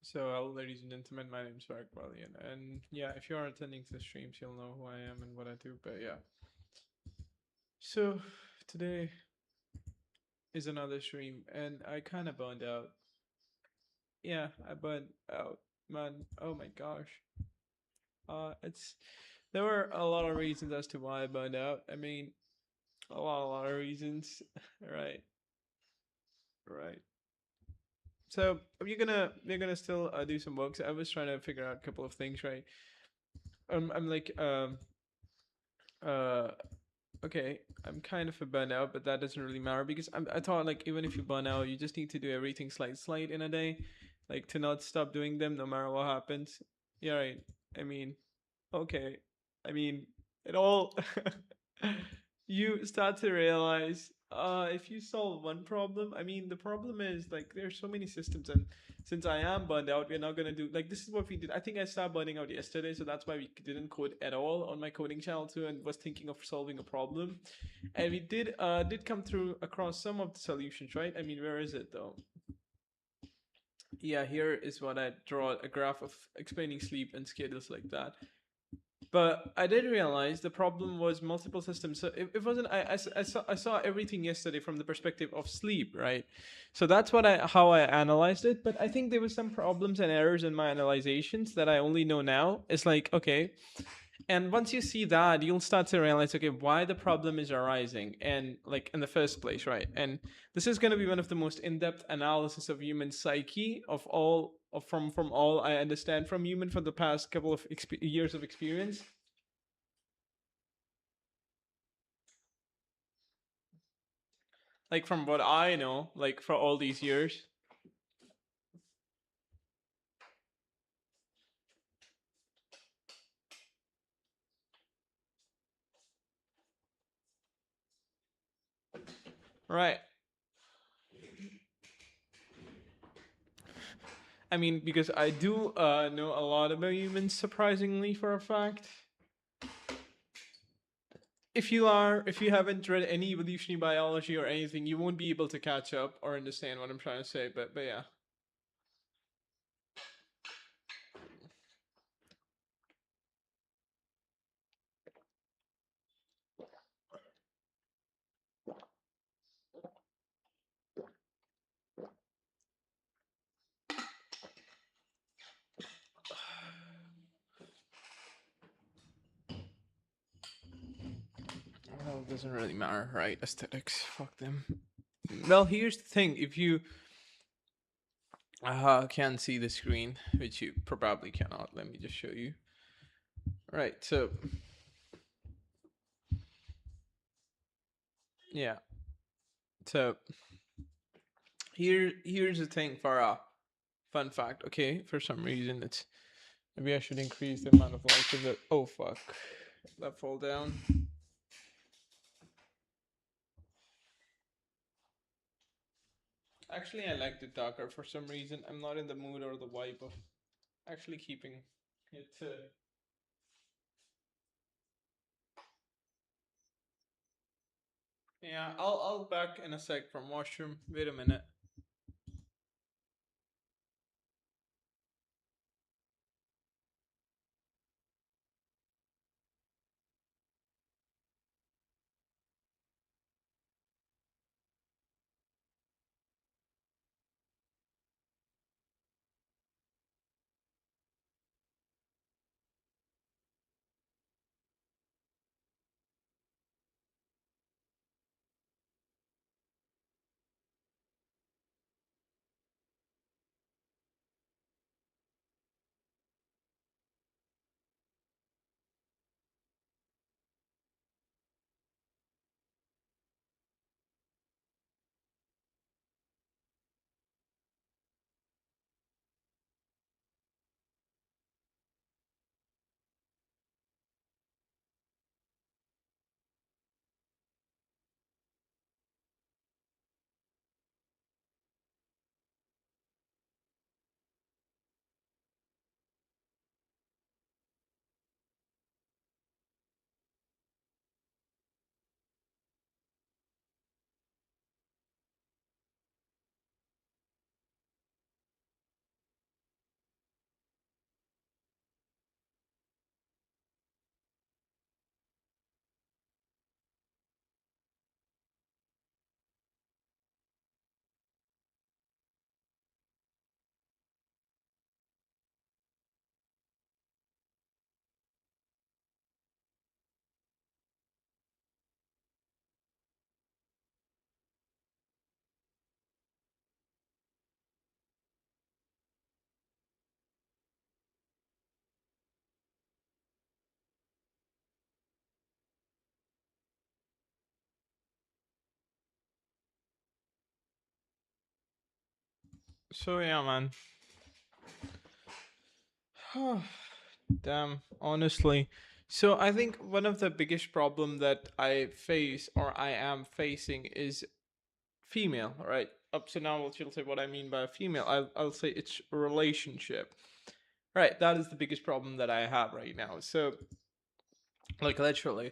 So, hello, ladies and gentlemen, my name is Varik.Verilion, and yeah, if you are attending the streams, you'll know who I am and what I do. But yeah, so today is another stream, and I kind of burned out. Yeah, I burned out, man. Oh my gosh. It's there were a lot of reasons as to why I burned out. I mean, a lot of reasons. Right, right. So we're gonna still do some work. So I was trying to figure out a couple of things, right? I'm like uh okay, I'm kind of a burnout, but that doesn't really matter because I thought like even if you burn out, you just need to do everything slight in a day, like to not stop doing them no matter what happens. Yeah, right. I mean, okay. I mean, it all you start to realize if you solve one problem, I mean the problem is like there's so many systems, and since I am burned out, we're not gonna do like this is what we did. I think I started burning out yesterday, so that's why we didn't code at all on my coding channel too, and was thinking of solving a problem. And we did come through across some of the solutions, right? I mean, where is it though? Yeah, here is what I draw a graph of explaining sleep and schedules like that. But I did realize the problem was multiple systems. So it wasn't. I saw everything yesterday from the perspective of sleep, right? So that's what I how I analyzed it. But I think there was some problems and errors in my analyzations that I only know now. It's like okay, and once you see that, you'll start to realize okay why the problem is arising and like in the first place, right? And this is going to be one of the most in-depth analysis of human psyche of all of from all I understand from human for the past couple of years of experience. Like from what I know, like for all these years. Right. I mean, because I do know a lot about humans, surprisingly, for a fact. If you haven't read any evolutionary biology or anything, you won't be able to catch up or understand what I'm trying to say. But yeah. Well, it doesn't really matter, right? Aesthetics, fuck them. Well, here's the thing: if you can see the screen, which you probably cannot, let me just show you. Right. So yeah. So here's the thing for a fun fact. Okay, for some reason it's maybe I should increase the amount of lights of it. Oh fuck, that fall down. Actually, I like the darker for some reason. I'm not in the mood or the vibe of actually keeping it. Yeah, I'll back in a sec from washroom. Wait a minute. So yeah, man. Damn, honestly. So I think one of the biggest problem that I face or I am facing is female, right? Up to now, she'll say what I mean by female. I'll say it's relationship. Right, that is the biggest problem that I have right now. So, like, literally.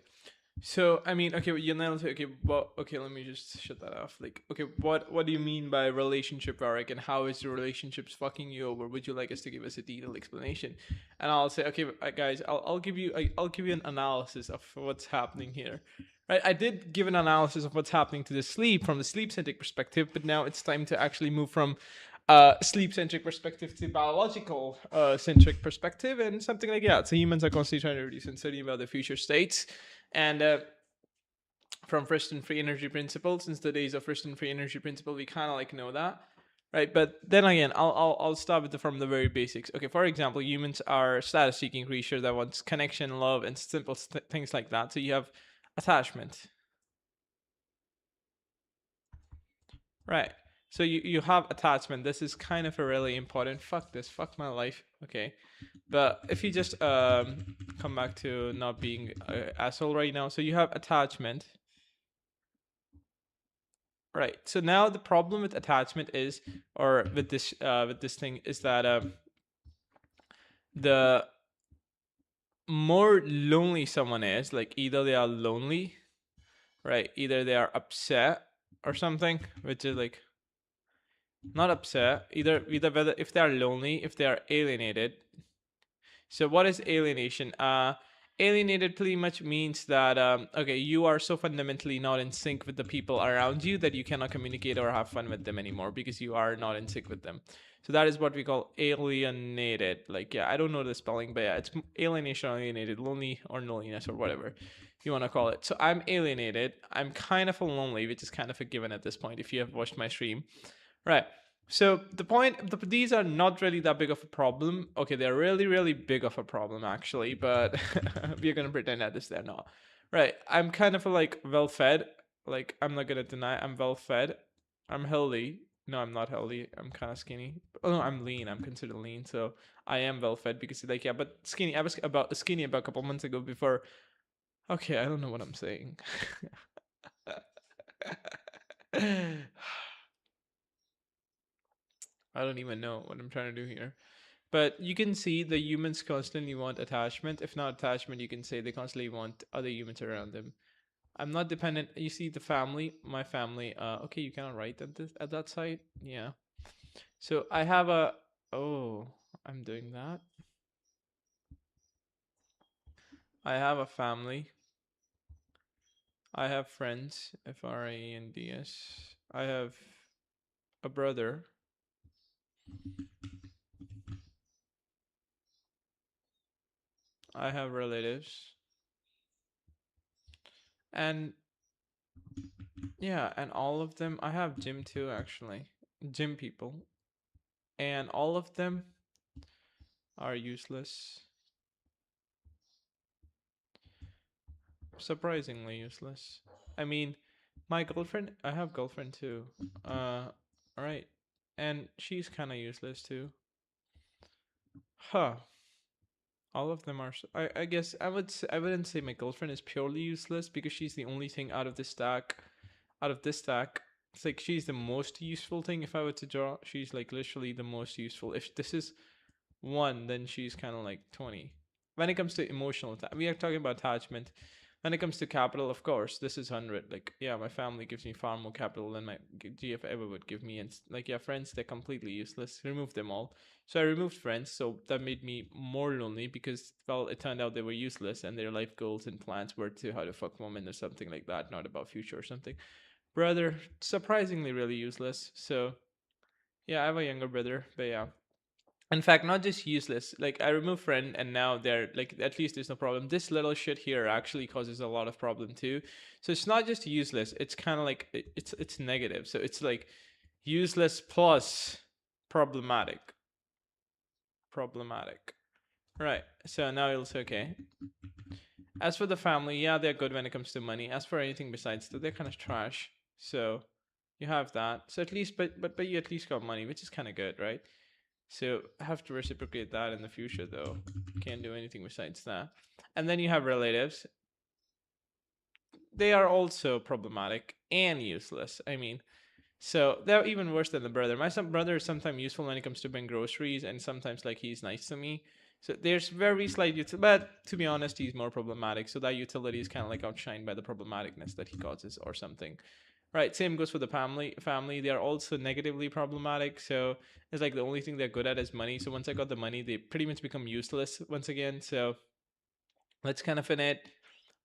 So I mean, okay, you nailed it. Okay, well, okay, let me just shut that off. Like, okay, what do you mean by relationship, Varik, and how is the relationships fucking you over? Would you like us to give us a detailed explanation? And I'll say, okay, guys, I'll give you I'll give you an analysis of what's happening here. Right, I did give an analysis of what's happening to the sleep from the sleep centric perspective, but now it's time to actually move from sleep centric perspective to biological centric perspective and something like that. So humans are constantly trying to reduce uncertainty about the future states. And from first and free energy principle, since the days of first and free energy principle, we kind of like know that, right? But then again, I'll start with from the very basics. Okay, for example, humans are status seeking creature that wants connection, love, and simple things like that. So you have attachment, right? So you have attachment. This is kind of a really important. Fuck this. Fuck my life. Okay, but if you just come back to not being an asshole right now, so you have attachment. Right. So now the problem with attachment is, or with this thing is that the more lonely someone is, like either they are lonely, right? Either they are upset or something, which is like not upset. Either whether if they are lonely, if they are alienated. So what is alienation? Alienated pretty much means that okay, you are so fundamentally not in sync with the people around you that you cannot communicate or have fun with them anymore because you are not in sync with them. So that is what we call alienated. Like yeah, I don't know the spelling, but yeah, it's alienation, alienated, lonely or loneliness or whatever you want to call it. So I'm alienated. I'm kind of lonely, which is kind of a given at this point if you have watched my stream. Right. So these are not really that big of a problem. Okay, they're really, really big of a problem actually, but we're gonna pretend that this they're not. Right. I'm kind of like well fed. Like I'm not gonna deny I'm well fed. I'm healthy. No, I'm not healthy. I'm kind of skinny. Oh no, I'm lean. I'm considered lean, so I am well fed because like yeah, but skinny. I was about skinny about a couple months ago before. Okay, I don't know what I'm saying. I don't even know what I'm trying to do here. But you can see the humans constantly want attachment. If not attachment, you can say they constantly want other humans around them. I'm not dependent. You see the family, my family. Okay, you cannot write at this at that site. Yeah. So I have a. Oh, I'm doing that. I have a family. I have friends. Friends. I have a brother. I have relatives. And yeah, and all of them. I have gym too, actually. Gym people. And all of them are useless. Surprisingly useless. I mean, my girlfriend, I have girlfriend too. Alright. And she's kind of useless too. Huh. All of them are. I guess I wouldn't say my girlfriend is purely useless because she's the only thing out of this stack. Out of this stack, it's like she's the most useful thing. If I were to draw, she's like literally the most useful. If this is one, then she's kind of like 20. When it comes to emotional, we are talking about attachment. When it comes to capital, of course, this is 100. Like, yeah, my family gives me far more capital than my GF ever would give me. And like, yeah, friends, they're completely useless. Remove them all. So I removed friends. So that made me more lonely because, well, it turned out they were useless and their life goals and plans were to how to fuck women or something like that, not about future or something. Brother, surprisingly really useless. So yeah, I have a younger brother, but yeah, in fact, not just useless. Like I remove friend and now they're like at least there's no problem. This little shit here actually causes a lot of problem too. So it's not just useless. It's kind of like it's negative. So it's like useless plus problematic. Problematic. Right. So now it'll say okay. As for the family, yeah, they're good when it comes to money. As for anything besides that, they're kind of trash. So You have that. So at least, but you at least got money, which is kind of good, right? So I have to reciprocate that in the future, though. Can't do anything besides that. And then you have relatives. They are also problematic and useless. I mean, so they're even worse than the brother. My brother is sometimes useful when it comes to buying groceries, and sometimes like he's nice to me. So there's very slight utility, but to be honest, he's more problematic. So that utility is kind of like outshined by the problematicness that he causes, or something. Right. Same goes for the family. Family, they are also negatively problematic. So it's like the only thing they're good at is money. So once I got the money, they pretty much become useless once again. So that's kind of in it.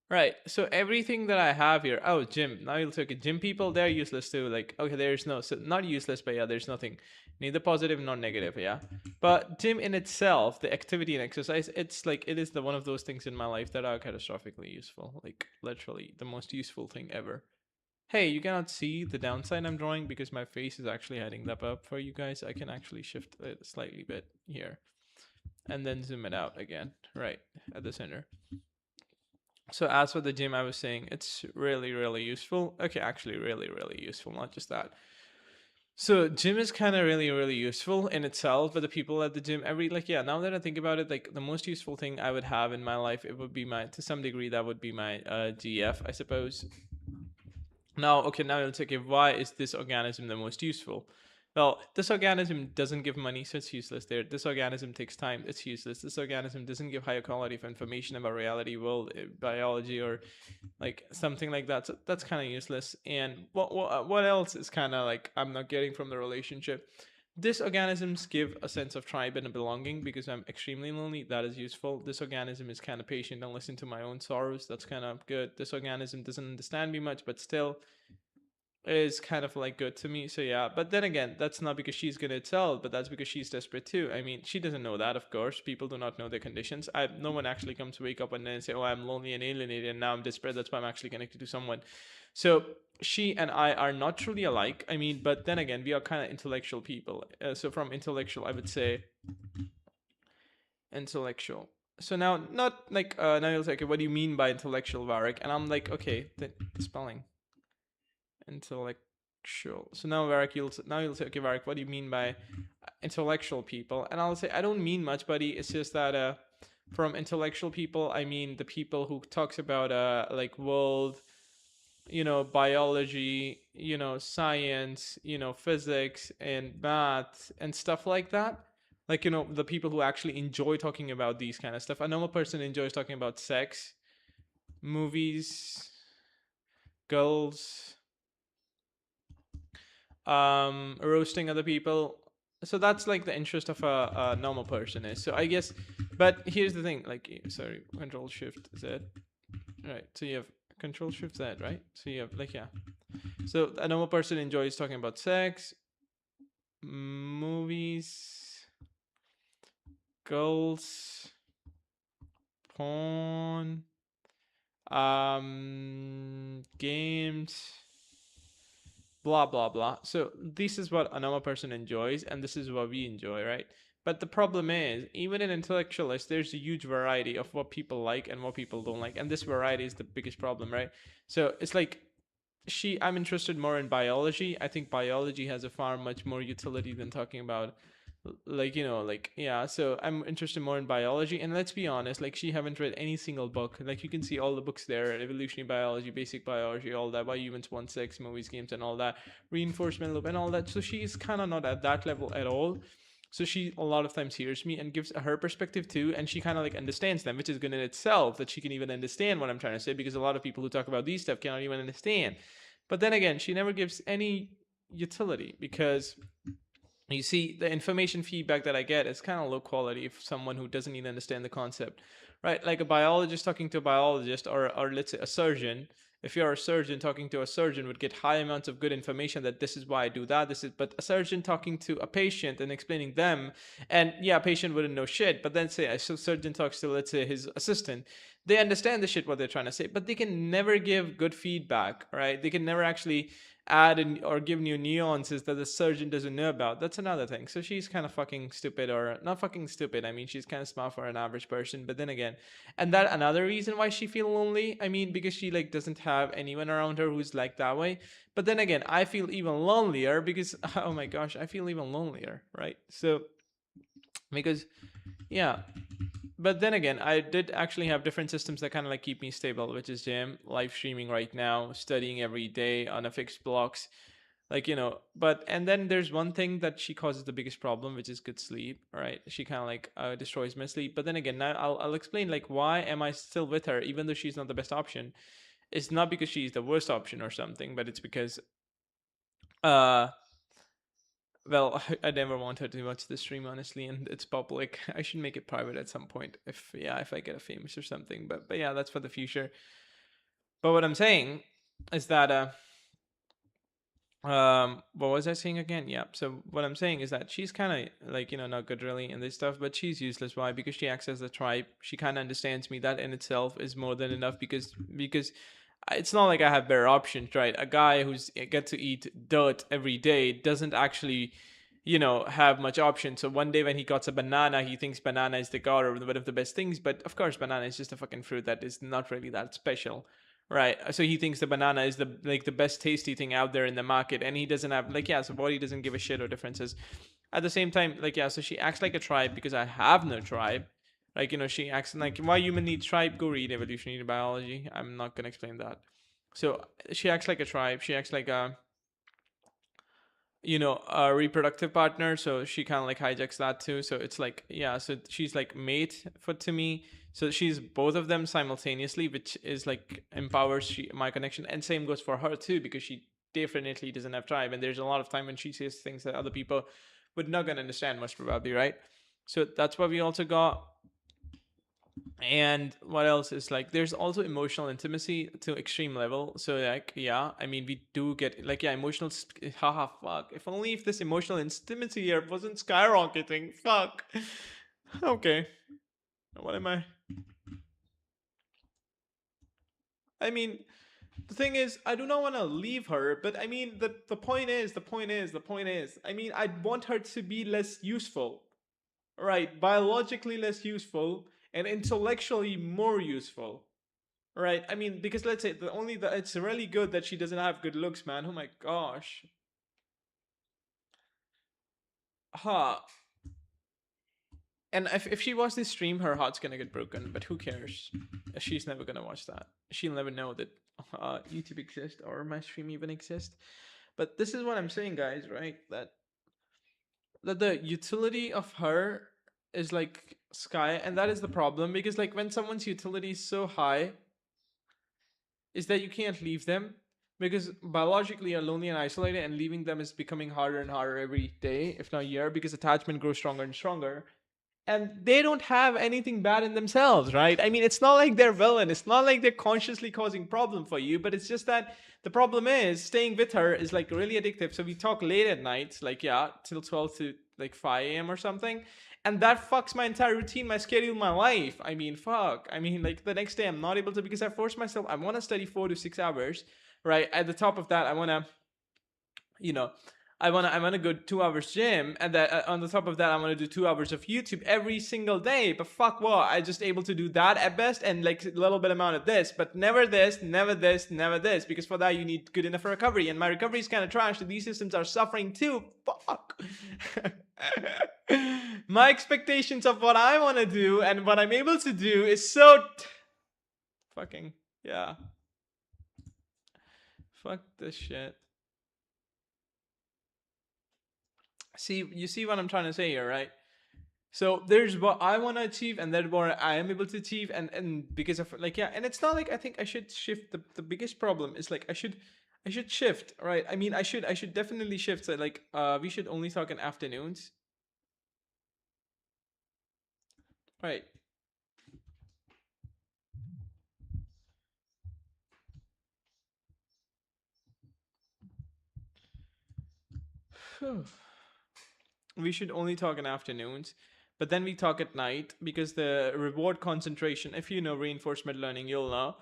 Right. So everything that I have here. Oh, gym. Now you'll take it. Gym people, they're useless too. Like, okay, there's no, so not useless, but yeah, there's nothing. Neither positive nor negative. Yeah. But gym in itself, the activity and exercise, it's like, it is the one of those things in my life that are catastrophically useful. Like, literally the most useful thing ever. Hey, you cannot see the downside I'm drawing because my face is actually hiding that up for you guys. I can actually shift it slightly bit here and then zoom it out again, right at the center. So as for the gym, I was saying it's really, really useful. Okay, actually really, really useful, not just that. So gym is kind of really, really useful in itself, but the people at the gym, yeah, now that I think about it, like the most useful thing I would have in my life, it would be to some degree, that would be my GF, I suppose. Now, okay, now let's okay, why is this organism the most useful? Well, this organism doesn't give money, so it's useless there. This organism takes time, it's useless. This organism doesn't give higher quality of information about reality, world, biology, or like something like that. So that's kind of useless. And what else is kind of like I'm not getting from the relationship? This organisms give a sense of tribe and a belonging because I'm extremely lonely. That is useful. This organism is kind of patient and listen to my own sorrows. That's kind of good. This organism doesn't understand me much, but still is kind of like good to me. So yeah, but then again, that's not because she's gonna tell, but that's because she's desperate too. I mean, she doesn't know that, of course. People do not know their conditions. No one actually comes to wake up and then say, "Oh, I'm lonely and alienated, and now I'm desperate. That's why I'm actually connected to someone." So she and I are not truly alike. I mean, but then again, we are kind of intellectual people. So from intellectual, I would say intellectual. So now, not like now you'll say, okay, what do you mean by intellectual, Varik? And I'm like, okay, the spelling intellectual. So now Varik, you'll say, okay, Varik, what do you mean by intellectual people? And I'll say, I don't mean much, buddy. It's just that from intellectual people, I mean the people who talks about like world, biology, science, physics and math and stuff like that. Like, the people who actually enjoy talking about these kind of stuff. A normal person enjoys talking about sex, movies, girls, roasting other people. So that's like the interest of a normal person is. So I guess, but here's the thing. Like, sorry, Control Shift Z. Right. So you have Control Shift Z, right? So you have like, yeah. So a normal person enjoys talking about sex, movies, girls, porn, games, blah blah blah. So this is what a normal person enjoys, and this is what we enjoy, right? But the problem is, even in intellectualists, there's a huge variety of what people like and what people don't like, and this variety is the biggest problem, right? So it's like I'm interested more in biology. I think biology has a far much more utility than talking about like, like, yeah. So I'm interested more in biology, and let's be honest, like, she haven't read any single book. Like, you can see all the books there: evolutionary biology, basic biology, all that, why humans want sex, movies, games, and all that, reinforcement loop and all that. So she's kind of not at that level at all. So she a lot of times hears me and gives her perspective too, and she kind of like understands them, which is good in itself, that she can even understand what I'm trying to say, because a lot of people who talk about these stuff cannot even understand. But then again, she never gives any utility, because you see, the information feedback that I get is kind of low quality if someone who doesn't even understand the concept, right? Like a biologist talking to a biologist, or let's say a surgeon. If you're a surgeon talking to a surgeon, would get high amounts of good information, that this is why I do that, this is. But a surgeon talking to a patient and explaining them, and yeah, patient wouldn't know shit. But then say a surgeon talks to, let's say, his assistant, they understand the shit what they're trying to say, but they can never give good feedback, right? They can never actually add in, or give new nuances that the surgeon doesn't know about. That's another thing. So she's kind of fucking stupid, or not fucking stupid. I mean, she's kind of smart for an average person. But then again, and that another reason why she feel lonely. I mean, because she like doesn't have anyone around her who's like that way. But then again, I feel even lonelier because oh my gosh, I feel even lonelier, right? So because yeah, but then again, I did actually have different systems that kind of like keep me stable, which is gym, live streaming right now, studying every day on a fixed blocks, like But and then there's one thing that she causes the biggest problem, which is good sleep. Right? She kind of like destroys my sleep. But then again, now I'll explain like why am I still with her even though she's not the best option. It's not because she's the worst option or something, but it's because uh well, I never want her to watch the stream honestly, and it's public. I should make it private at some point if I get a famous or something. But yeah, that's for the future. But what I'm saying is that what was I saying again? Yeah. So what I'm saying is that she's kind of like not good really in this stuff, but she's useless. Why? Because she acts as a tribe. She kind of understands me. That in itself is more than enough because it's not like I have better options, right? A guy who's get to eat dirt every day doesn't actually have much option. So one day when he got a banana, he thinks banana is the god or one of the best things, but of course banana is just a fucking fruit that is not really that special. Right. So he thinks the banana is the best tasty thing out there in the market, and he doesn't have like so body doesn't give a shit or differences. At the same time, so she acts like a tribe because I have no tribe. Like she acts like why human need tribe. Go read evolutionary biology. I'm not gonna explain that. So she acts like a tribe. She acts like a reproductive partner, so she kind of like hijacks that too. So it's like so she's like mate for to me, so she's both of them simultaneously, which is like empowers my connection, and same goes for her too because she definitely doesn't have tribe, and there's a lot of time when she says things that other people would not gonna understand most probably, right? So that's why we also got. And what else is like there's also emotional intimacy to extreme level. So like I mean we do get like emotional haha fuck, if only if this emotional intimacy here wasn't skyrocketing, fuck. Okay, what am I mean, the thing is I do not want to leave her, but I mean the point is I mean I'd want her to be less useful, right? Biologically less useful and intellectually more useful. Right. I mean, because let's say it's really good that she doesn't have good looks, man. Oh my gosh. Huh. And if she watches this stream, her heart's gonna get broken. But who cares? She's never gonna watch that. She'll never know that YouTube exists or my stream even exists. But this is what I'm saying, guys. Right? That the utility of her is like sky, and that is the problem because like when someone's utility is so high, is that you can't leave them because biologically you're lonely and isolated, and leaving them is becoming harder and harder every day, if not year, because attachment grows stronger and stronger. And they don't have anything bad in themselves, right? I mean, it's not like they're villain. It's not like they're consciously causing problem for you, but it's just that the problem is staying with her is like really addictive. So we talk late at night, like till 12 to like 5 a.m. or something. And that fucks my entire routine, my schedule, my life. I mean, fuck. I mean, like the next day I'm not able to because I force myself. I want to study 4 to 6 hours, right? At the top of that, I want to, you know, I wanna go 2 hours gym, and that on the top of that, I wanna do 2 hours of YouTube every single day. But fuck what? I just able to do that at best, and like a little bit amount of this, but never this, never this, never this. Because for that you need good enough recovery, and my recovery is kind of trash. So these systems are suffering too. Fuck. My expectations of what I want to do and what I'm able to do is so fucking yeah. Fuck this shit. See, you see what I'm trying to say here, right? So there's what I want to achieve, and then what I am able to achieve, and because of like and it's not like I think I should shift. The biggest problem is like I should shift, right? I mean I should definitely shift. So like we should only talk in afternoons, right? We should only talk in afternoons, but then we talk at night because the reward concentration. If you know reinforcement learning, you'll know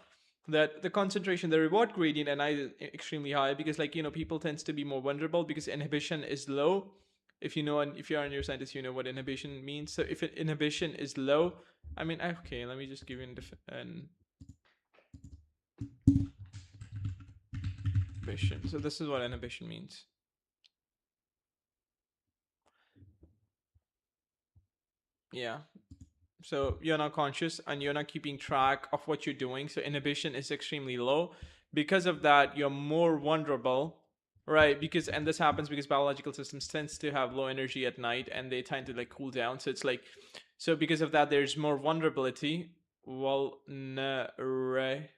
that the concentration, the reward gradient at night is extremely high because, like, people tends to be more vulnerable because inhibition is low. If you know, and if you are a neuroscientist, you know what inhibition means. So if inhibition is low, I mean, okay, let me just give you an inhibition. So this is what inhibition means. Yeah. So you're not conscious and you're not keeping track of what you're doing. So inhibition is extremely low. Because of that, you're more vulnerable, right? Because, and this happens because biological systems tends to have low energy at night and they tend to like cool down. So it's like, so because of that, there's more vulnerability, vulnerability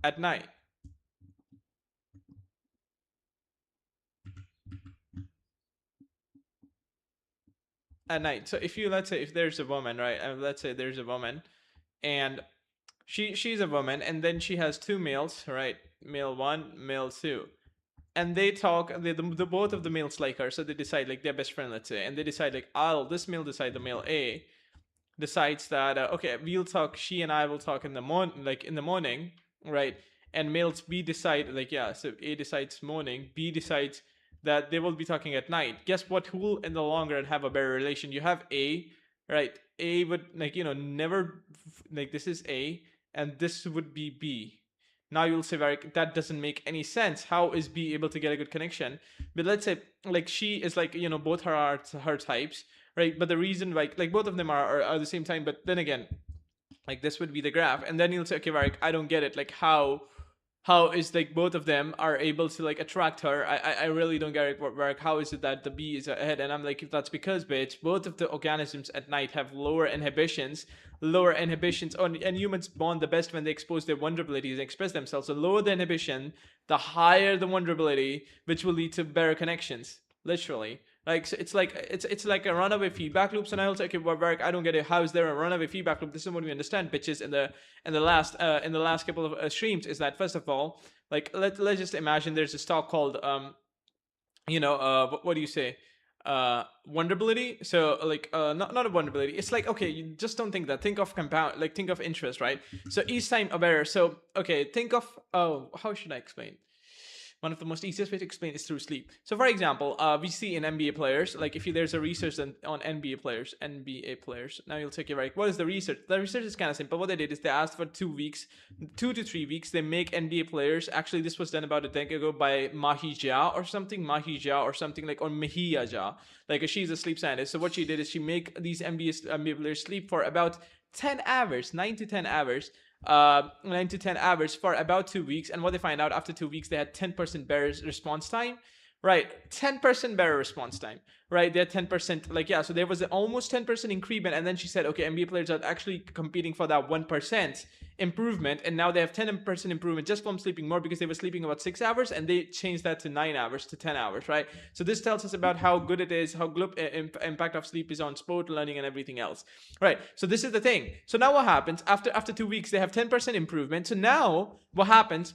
at night. At night. So if you, let's say, if there's a woman, right? Let's say there's a woman and she's a woman and then she has two males, right? Male one, male two, and they talk. The both of the males like her, so they decide, like, they're best friend, let's say, and they decide like, I'll this male decide, the male A decides that, okay, we'll talk, she and I will talk in the morning, right? And males B decide, like, yeah, so A decides morning, B decides that they will be talking at night. Guess what, who will in the long run have a better relation? You have A, right? A would, like, never, like, this is A and this would be B. Now you'll say, Varik, that doesn't make any sense. How is B able to get a good connection? But let's say, like, she is like, both her types, right? But the reason, like both of them are the same time. But then again, like, this would be the graph, and then you'll say, okay, Varik, I don't get it. Like, how is, like, both of them are able to, like, attract her? I really don't get it, Varik. How is it that the B is ahead? And I'm like, that's because, bitch, both of the organisms at night have lower inhibitions. Oh, and humans bond the best when they expose their vulnerabilities and express themselves. So lower the inhibition, the higher the vulnerability, which will lead to better connections. Literally. Like, so it's like a runaway feedback loop. So now I'll say, okay, well, Varric, I don't get it. How is there a runaway feedback loop? This is what we understand, bitches, in the last couple of streams, is that, first of all, like, let's just imagine there's a stock called what do you say, vulnerability. So, like, not a vulnerability, it's like, okay, you just don't think that, think of compound, like, think of interest, right? So each time a bearer, so, okay, think of, oh, how should I explain? One of the most easiest way to explain is through sleep. So, for example, we see in NBA players, like, if there's a research on NBA players. Now you'll take it, right? What is the research? The research is kind of simple. What they did is they asked for 2 weeks, 2 to 3 weeks. They make NBA players. Actually, this was done about a decade ago by Mahi Jha or something like, or Mahia Jha. Like, she's a sleep scientist. So what she did is she make these NBA players sleep for about 10 hours, 9 to 10 hours for about 2 weeks. And what they find out, after 2 weeks, they had 10% better response time. Right, 10% better response time. Right, they're 10%, like, yeah. So there was an almost 10% increment, and then she said, okay, NBA players are actually competing for that 1% improvement, and now they have 10% improvement just from sleeping more, because they were sleeping about 6 hours, and they changed that to 9 hours to 10 hours. Right, so this tells us about how good it is, how good impact of sleep is on sport learning and everything else. Right, so this is the thing. So now what happens after 2 weeks? They have 10% improvement. So now what happens?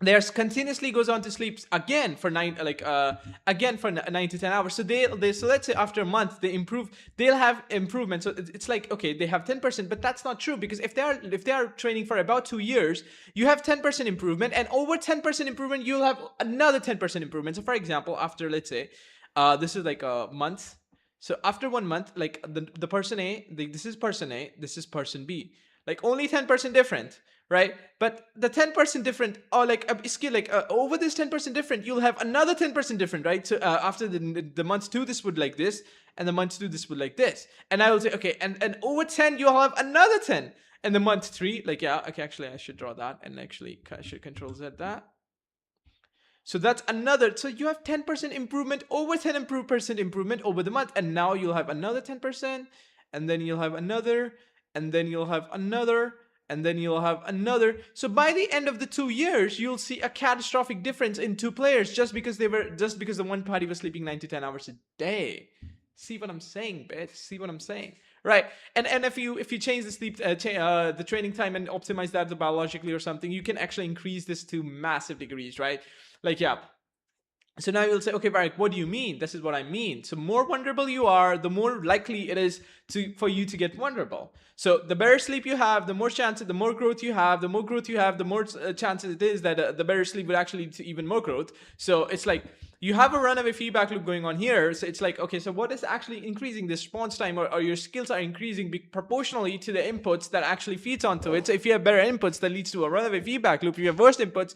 There's continuously goes on to sleep again for 9 to 10 hours. So they so let's say after a month they'll have improvement. So it's like, okay, they have 10%, but that's not true, because if they are training for about 2 years, you have 10% improvement, and over 10% improvement you'll have another 10% improvement. So, for example, after, let's say, this is like a month. So after 1 month, like, the person A, this is person A, this is person B, like, only 10% different, right? But the 10% different, or like a skill, like, over this 10% different, you'll have another 10% different, right? So after the month 2, this would like this, and the month 2, this would like this, and I will say, okay, and over 10, you'll have another 10, and the month 3, like, yeah, okay, actually I should draw that, and actually I should control Z that. So that's another. So you have 10% improvement, over 10% improvement over the month, and now you'll have another 10%, and then you'll have another, and then you'll have another, and then you'll have another. So by the end of the 2 years, you'll see a catastrophic difference in two players, just because the one party was sleeping 9 to 10 hours a day. See what I'm saying, bitch? See what I'm saying? Right. And if you change the sleep, the training time, and optimize that biologically or something, you can actually increase this to massive degrees, right? Like, yeah. So now you'll say, okay, Varik, what do you mean? This is what I mean. So more vulnerable you are, the more likely it is for you to get vulnerable. So the better sleep you have, the more chances, the more growth you have, the more growth you have, the more chances it is that the better sleep will actually lead to even more growth. So it's like you have a runaway feedback loop going on here. So it's like, okay, so what is actually increasing this response time, or your skills are increasing proportionally to the inputs that actually feeds onto it. So if you have better inputs, that leads to a runaway feedback loop. If you have worse inputs,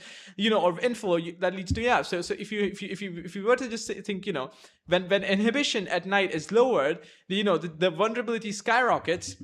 or inflow, that leads to, yeah. So if you were to just think, when inhibition at night is lowered, the vulnerability skyrockets.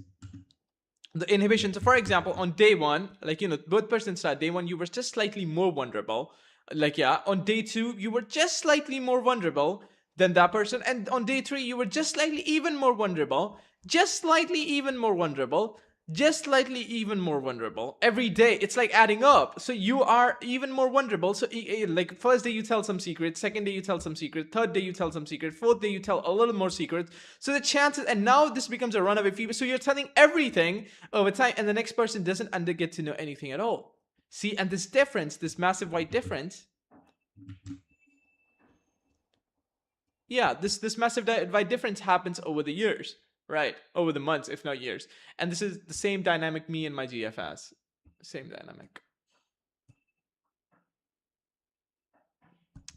The inhibition. So, for example, on day one, like, both persons start day one, you were just slightly more vulnerable. Like, yeah, on day two, you were just slightly more vulnerable than that person. And on day three, you were just slightly even more vulnerable, just slightly even more vulnerable, just slightly even more vulnerable every day. It's like adding up. So you are even more vulnerable. So like, first day you tell some secret, second day you tell some secret, third day you tell some secret, fourth day you tell a little more secrets. So the chances, and now this becomes a runaway fever. So you're telling everything over time, and the next person doesn't get to know anything at all. See, and this difference, this massive white difference, yeah, this massive white difference happens over the years, right? Over the months, if not years. And this is the same dynamic me and my GF has. Same dynamic.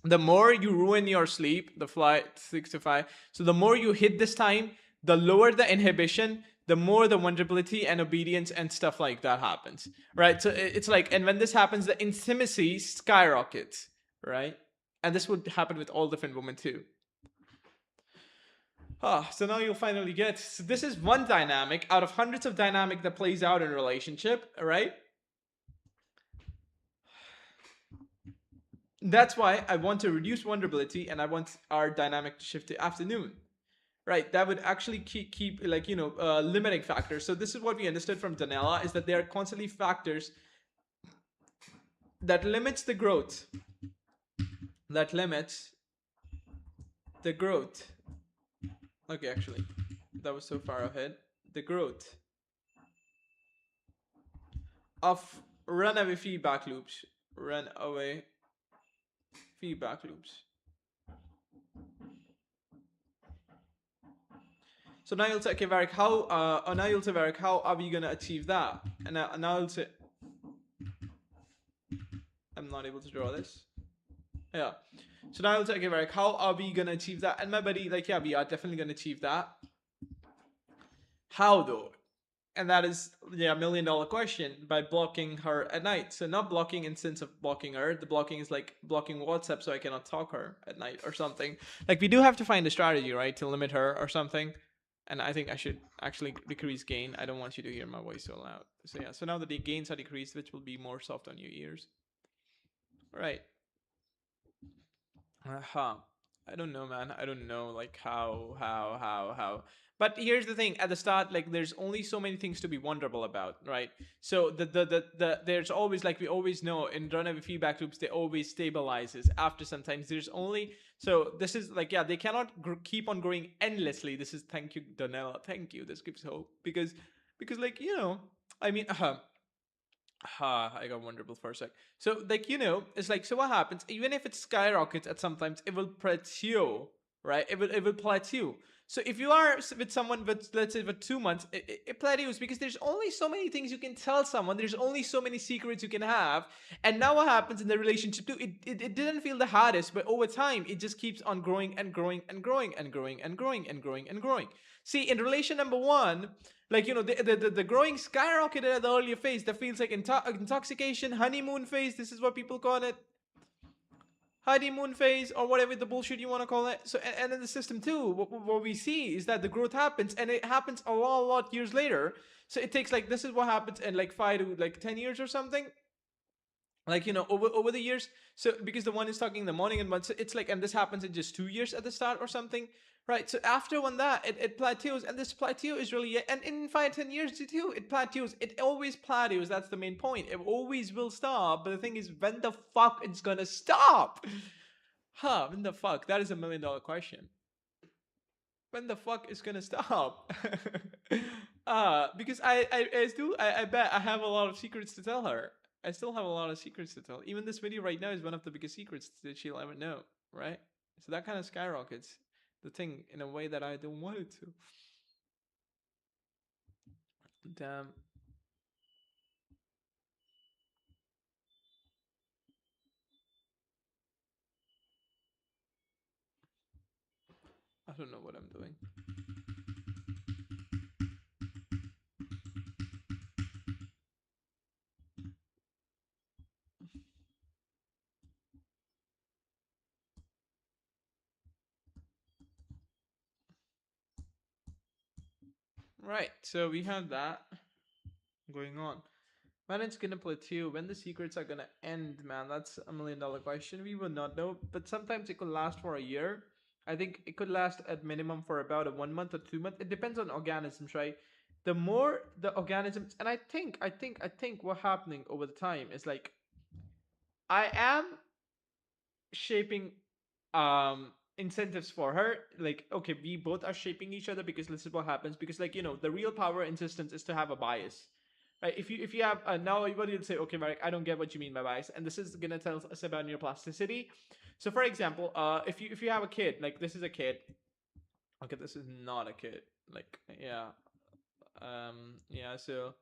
The more you ruin your sleep, the flight 6 to 5, so the more you hit this time, the lower the inhibition, the more the vulnerability and obedience and stuff like that happens, right? So it's like, and when this happens, the intimacy skyrockets, right? And this would happen with all different women too. So now you'll finally get, so this is one dynamic out of hundreds of dynamic that plays out in a relationship, right? That's why I want to reduce vulnerability, and I want our dynamic to shift to afternoon, right? That would actually keep like, limiting factors. So this is what we understood from Danella, is that there are constantly factors that limits the growth, that limits the growth. Okay, actually, that was so far ahead. The growth of runaway feedback loops, runaway feedback loops. So now you'll say, okay, Varik, how are we gonna achieve that? And now I'll say, I'm not able to draw this. Yeah. So now I'll say, okay, Varik, how are we gonna achieve that? And my buddy, like, yeah, we are definitely gonna achieve that. How though? And that is, yeah, $1 million question, by blocking her at night. So not blocking in sense of blocking her. The blocking is like blocking WhatsApp so I cannot talk her at night or something. Like, we do have to find a strategy, right, to limit her or something. And I think I should actually decrease gain. I don't want you to hear my voice so loud. So yeah, so now the gains are decreased, which will be more soft on your ears. Right. I don't know, man. I don't know, like, how. But here's the thing: at the start, like, there's only so many things to be wonderful about, right? So there's always, like, we always know in runaway feedback loops, they always stabilizes after sometimes. There's only, so this is like, yeah, they cannot keep on growing endlessly. This is, thank you, Donella, thank you. This gives hope, because like, I mean, I got wonderful for a sec. So, like, it's like, so what happens? Even if it skyrockets at sometimes, it will plateau, right? It will plateau. So if you are with someone with, let's say, for 2 months, it plateaus, because there's only so many things you can tell someone. There's only so many secrets you can have. And now what happens in the relationship too? It didn't feel the hardest, but over time it just keeps on growing and growing and growing and growing and growing and growing and growing. See, in relation number one, like, the growing skyrocketed at the earlier phase. That feels like intoxication, honeymoon phase. This is what people call it, honeymoon phase, or whatever the bullshit you want to call it. So, and in the system too, what we see is that the growth happens, and it happens a lot years later. So it takes, like, this is what happens in like 5 to like 10 years or something, like, over the years. So because the one is talking in the morning and one, so it's like, and this happens in just 2 years at the start or something, right? So after one that, it plateaus, and this plateau is really, and in 5-10 years too, it plateaus. It always plateaus. That's the main point. It always will stop. But the thing is, when the fuck it's gonna stop? When the fuck? That is $1 million question. When the fuck is gonna stop? Because I bet I have a lot of secrets to tell her. I still have a lot of secrets to tell. Even this video right now is one of the biggest secrets that she'll ever know. right? So that kind of skyrockets the thing in a way that I don't want it to. Damn, I don't know what I'm doing. Right, so we have that going on. When it's gonna plateau, when the secrets are gonna end, man, that's $1 million question. We will not know, but sometimes it could last for a year. I think it could last at minimum for about a 1 month or 2 months. It depends on organisms, right? The more the organisms, and I think what happening over the time is like I am shaping incentives for her. Like, okay, we both are shaping each other because this is what happens. Because like the real power in systems is to have a bias. Right, if you have now everybody will say, okay, Marek, I don't get what you mean by bias, and this is gonna tell us about neuroplasticity. So, for example, if you have a kid, like this is a kid, okay, this is not a kid, like yeah, so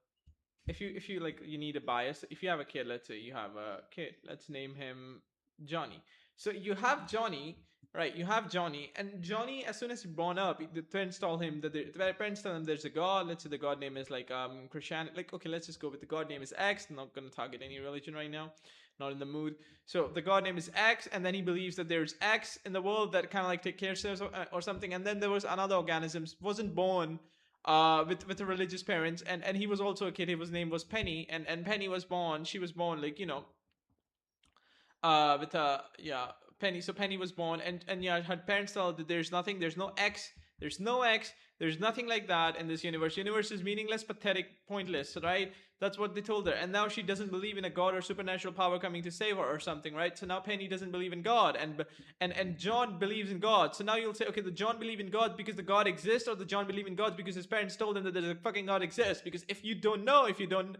if you like you need a bias, if you have a kid, let's say you have a kid, let's name him Johnny. So you have Johnny, right? You have Johnny, and Johnny, as soon as he's born up, the parents tell him that the parents tell him there's a god. Let's say the god name is like Christianity. Like, okay, let's just go with the god name is X. I'm not gonna target any religion right now, not in the mood. So the god name is X, and then he believes that there's X in the world that kind of like take care of us or something. And then there was another organism wasn't born with the religious parents, and he was also a kid. His name was Penny, and Penny was born. She was born like with yeah, Penny. So Penny was born, and yeah, her parents tell her that there's nothing, there's no X, there's nothing like that in this universe. Universe is meaningless, pathetic, pointless, right? That's what they told her, and now she doesn't believe in a god or supernatural power coming to save her or something, right? So now Penny doesn't believe in God, and John believes in God. So now you'll say, okay, the John believe in God because the God exists, or the John believe in God because his parents told him that there's a fucking God exists. Because if you don't know, if you don't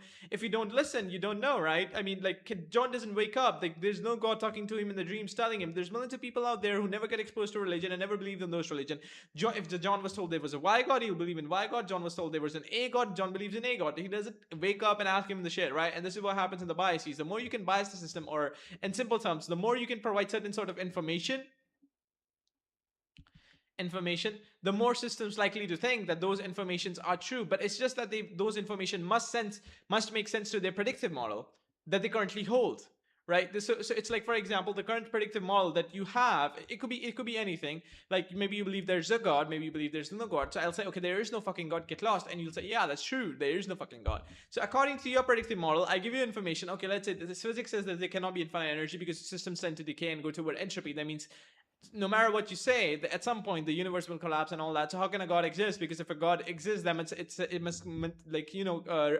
listen, you don't know, right? I mean, like John doesn't wake up. Like there's no God talking to him in the dreams, telling him. There's millions of people out there who never get exposed to religion and never believed in those religion. If John was told there was a Y God, he'll believe in Y God. John was told there was an A God. John believes in A God. He doesn't wake up and ask him the shit, right? And this is what happens in the biases. The more you can bias the system, or in simple terms, the more you can provide certain sort of information, the more systems likely to think that those informations are true. But it's just that those information must make sense to their predictive model that they currently hold. Right. So it's like, for example, the current predictive model that you have, it could be anything. Like maybe you believe there's a God, maybe you believe there's no God. So I'll say, okay, there is no fucking God, get lost. And you'll say, yeah, that's true. There is no fucking God. So according to your predictive model, I give you information. Okay, let's say this physics says that there cannot be infinite energy because systems tend to decay and go toward entropy. That means no matter what you say, at some point the universe will collapse and all that. So how can a god exist? Because if a god exists, then it must like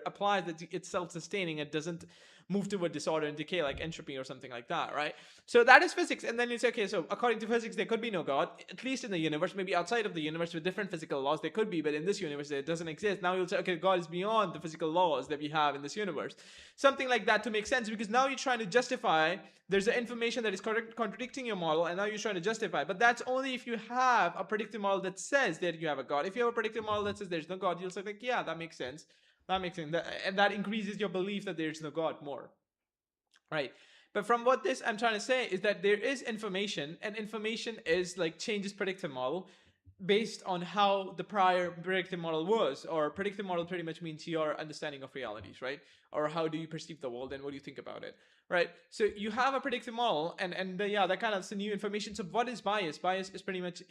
applies that it's self-sustaining. It doesn't move toward disorder and decay like entropy or something like that, right? So that is physics. And then you say, okay, so according to physics, there could be no god, at least in the universe. Maybe outside of the universe with different physical laws, there could be, but in this universe, it doesn't exist. Now you'll say, okay, God is beyond the physical laws that we have in this universe. Something like that to make sense, because now you're trying to justify there's the information that is contradicting your model, and now you're trying to justify. But that's only if you have a predictive model that says that you have a god. If you have a predictive model that says there's no god, you'll say like, yeah, that makes sense. That makes sense. And that increases your belief that there's no god more. Right. But from what this I'm trying to say is that there is information, and information is like changes predictive model based on how the prior predictive model was. Or predictive model pretty much means your understanding of realities, right? Or how do you perceive the world and what do you think about it, right? So you have a predictive model, and yeah, that kind of the new information. So what is bias? Bias is pretty much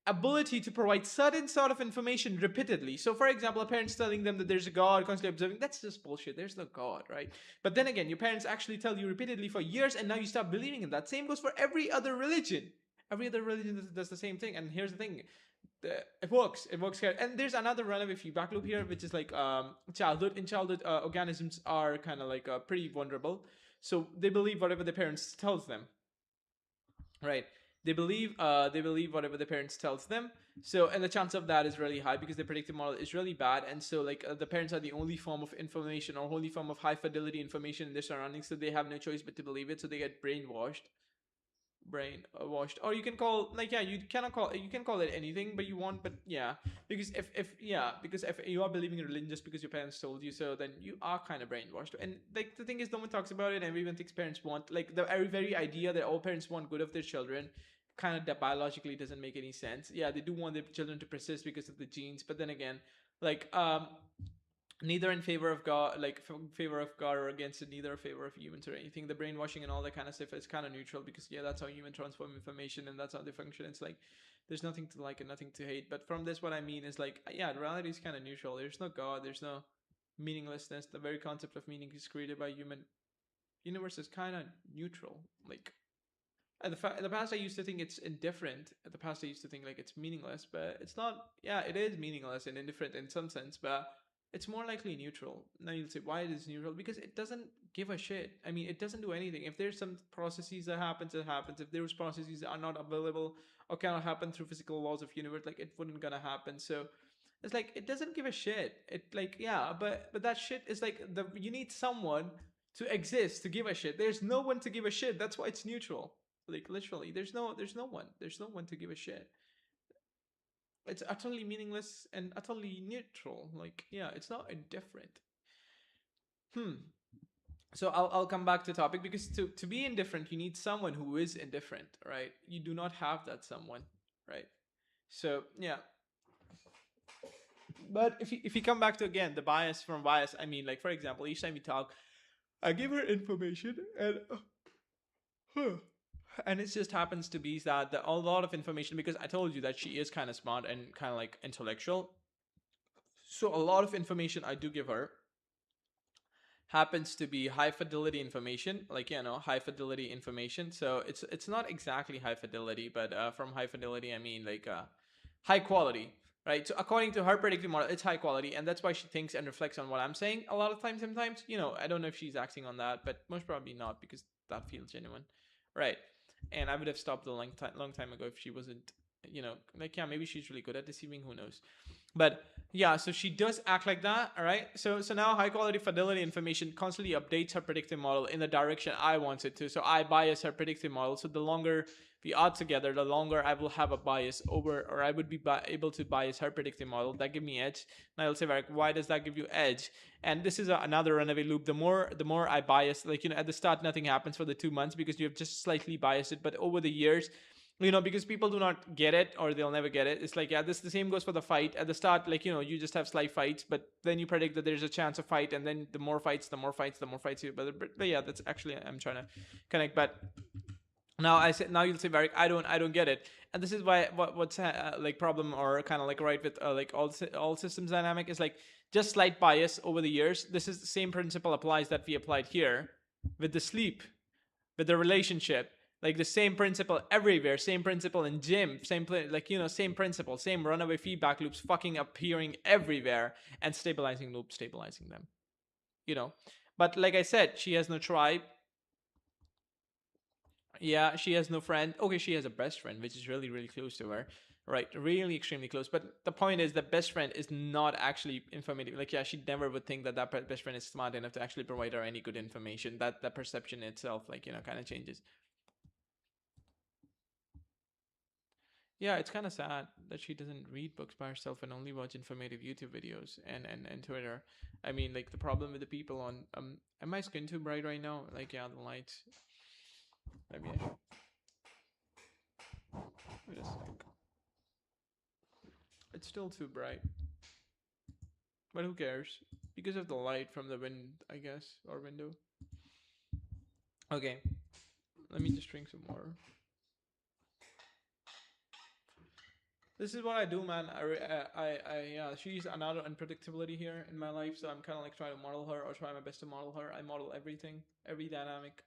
ability to provide certain sort of information repeatedly. So, for example, a parent's telling them that there's a God, constantly observing. That's just bullshit. There's no God, right? But then again, your parents actually tell you repeatedly for years, and now you start believing in that. Same goes for every other religion. Every other religion does the same thing. And here's the thing. It works. It works here. And there's another runaway feedback loop here, which is like childhood. In childhood, organisms are kind of like pretty vulnerable. So they believe whatever their parents tells them, right? They believe whatever the parents tells them. So, and the chance of that is really high because the predictive model is really bad. And so like the parents are the only form of information or only form of high fidelity information in their surroundings, so they have no choice but to believe it. So they get brainwashed. brain washed, or you can call, like, yeah, you cannot call, you can call it anything but you want, but yeah, because because if you are believing in religion just because your parents told you so, then you are kind of brainwashed. And like the thing is, no one talks about it, and everyone thinks parents want, like, the very idea that all parents want good of their children kind of, that biologically doesn't make any sense. Yeah, they do want their children to persist because of the genes, but then again, like, neither in favor of God, like favor of God, or against it, neither in favor of humans or anything. The brainwashing and all that kind of stuff is kind of neutral, because yeah, that's how humans transform information and that's how they function. It's like there's nothing to like and nothing to hate. But from this, what I mean is, like, yeah, reality is kind of neutral. There's no God. There's no meaninglessness. The very concept of meaning is created by human. Universe is kind of neutral. Like, in the past, I used to think it's indifferent. At the past, I used to think like it's meaningless, but it's not. Yeah, it is meaningless and indifferent in some sense, but it's more likely neutral. Now you'll say, why it is neutral? Because it doesn't give a shit. I mean, it doesn't do anything. If there's some processes that happens, it happens. If those processes are not available or cannot happen through physical laws of universe, like, it wouldn't gonna happen. So it's like it doesn't give a shit. It, like, yeah, but that shit is like, the you need someone to exist to give a shit. There's no one to give a shit. That's why it's neutral. Like, literally, there's no one to give a shit. It's utterly meaningless and utterly neutral. Like, yeah, it's not indifferent. Hmm. So I'll come back to topic, because to be indifferent, you need someone who is indifferent, right? You do not have that someone, right? So yeah. But if you come back to, again, the bias from bias, I mean, like, for example, each time we talk, I give her information, and and it just happens to be that a lot of information, because I told you that she is kind of smart and kind of like intellectual. So a lot of information I do give her happens to be high fidelity information, like, high fidelity information. So it's not exactly high fidelity, but from high fidelity I mean, like, high quality, right? So according to her predictive model, it's high quality, and that's why she thinks and reflects on what I'm saying a lot of times. Sometimes, I don't know if she's acting on that, but most probably not, because that feels genuine, right? And I would have stopped a long time ago if she wasn't, like, yeah, maybe she's really good at deceiving, who knows. But yeah, so she does act like that. All right. So now high quality fidelity information constantly updates her predictive model in the direction I want it to. So I bias her predictive model. So the longer we are together, the longer I will have a bias over, or I would be able to bias her predictive model. That give me edge. And I'll say, Varik, why does that give you edge? And this is another runaway loop. The more I bias, like, at the start nothing happens for the 2 months because you have just slightly biased it, but over the years, because people do not get it, or they'll never get it. It's like, yeah, this the same goes for the fight. At the start, like, you just have slight fights, but then you predict that there's a chance of fight, and then the more fights, you. But yeah, that's actually, I'm trying to connect. But now you'll say, Varric, I don't get it. And this is why what's like problem, or kind of like right with like all systems dynamic, is like just slight bias over the years. This is the same principle applies that we applied here with the sleep, with the relationship, like the same principle everywhere, same principle in gym, same principle, same runaway feedback loops fucking appearing everywhere, and stabilizing loops stabilizing them, you know but like I said, she has no tribe. Yeah, she has no friend. Okay, she has a best friend, which is really, really close to her, right? Really extremely close. But the point is, the best friend is not actually informative. Like, yeah, she never would think that best friend is smart enough to actually provide her any good information. That perception itself, like, kind of changes. Yeah, it's kind of sad that she doesn't read books by herself and only watch informative YouTube videos and Twitter. I mean, like, the problem with the people on am my skin too bright right now? Like, yeah, the lights. Maybe I should. Wait a sec. It's still too bright, but who cares? Because of the light from the wind, I guess, or window. Okay, let me just drink some water. This is what I do, man. Yeah, she's another unpredictability here in my life, so I'm kind of like trying to model her, or try my best to model her. I model everything, every dynamic.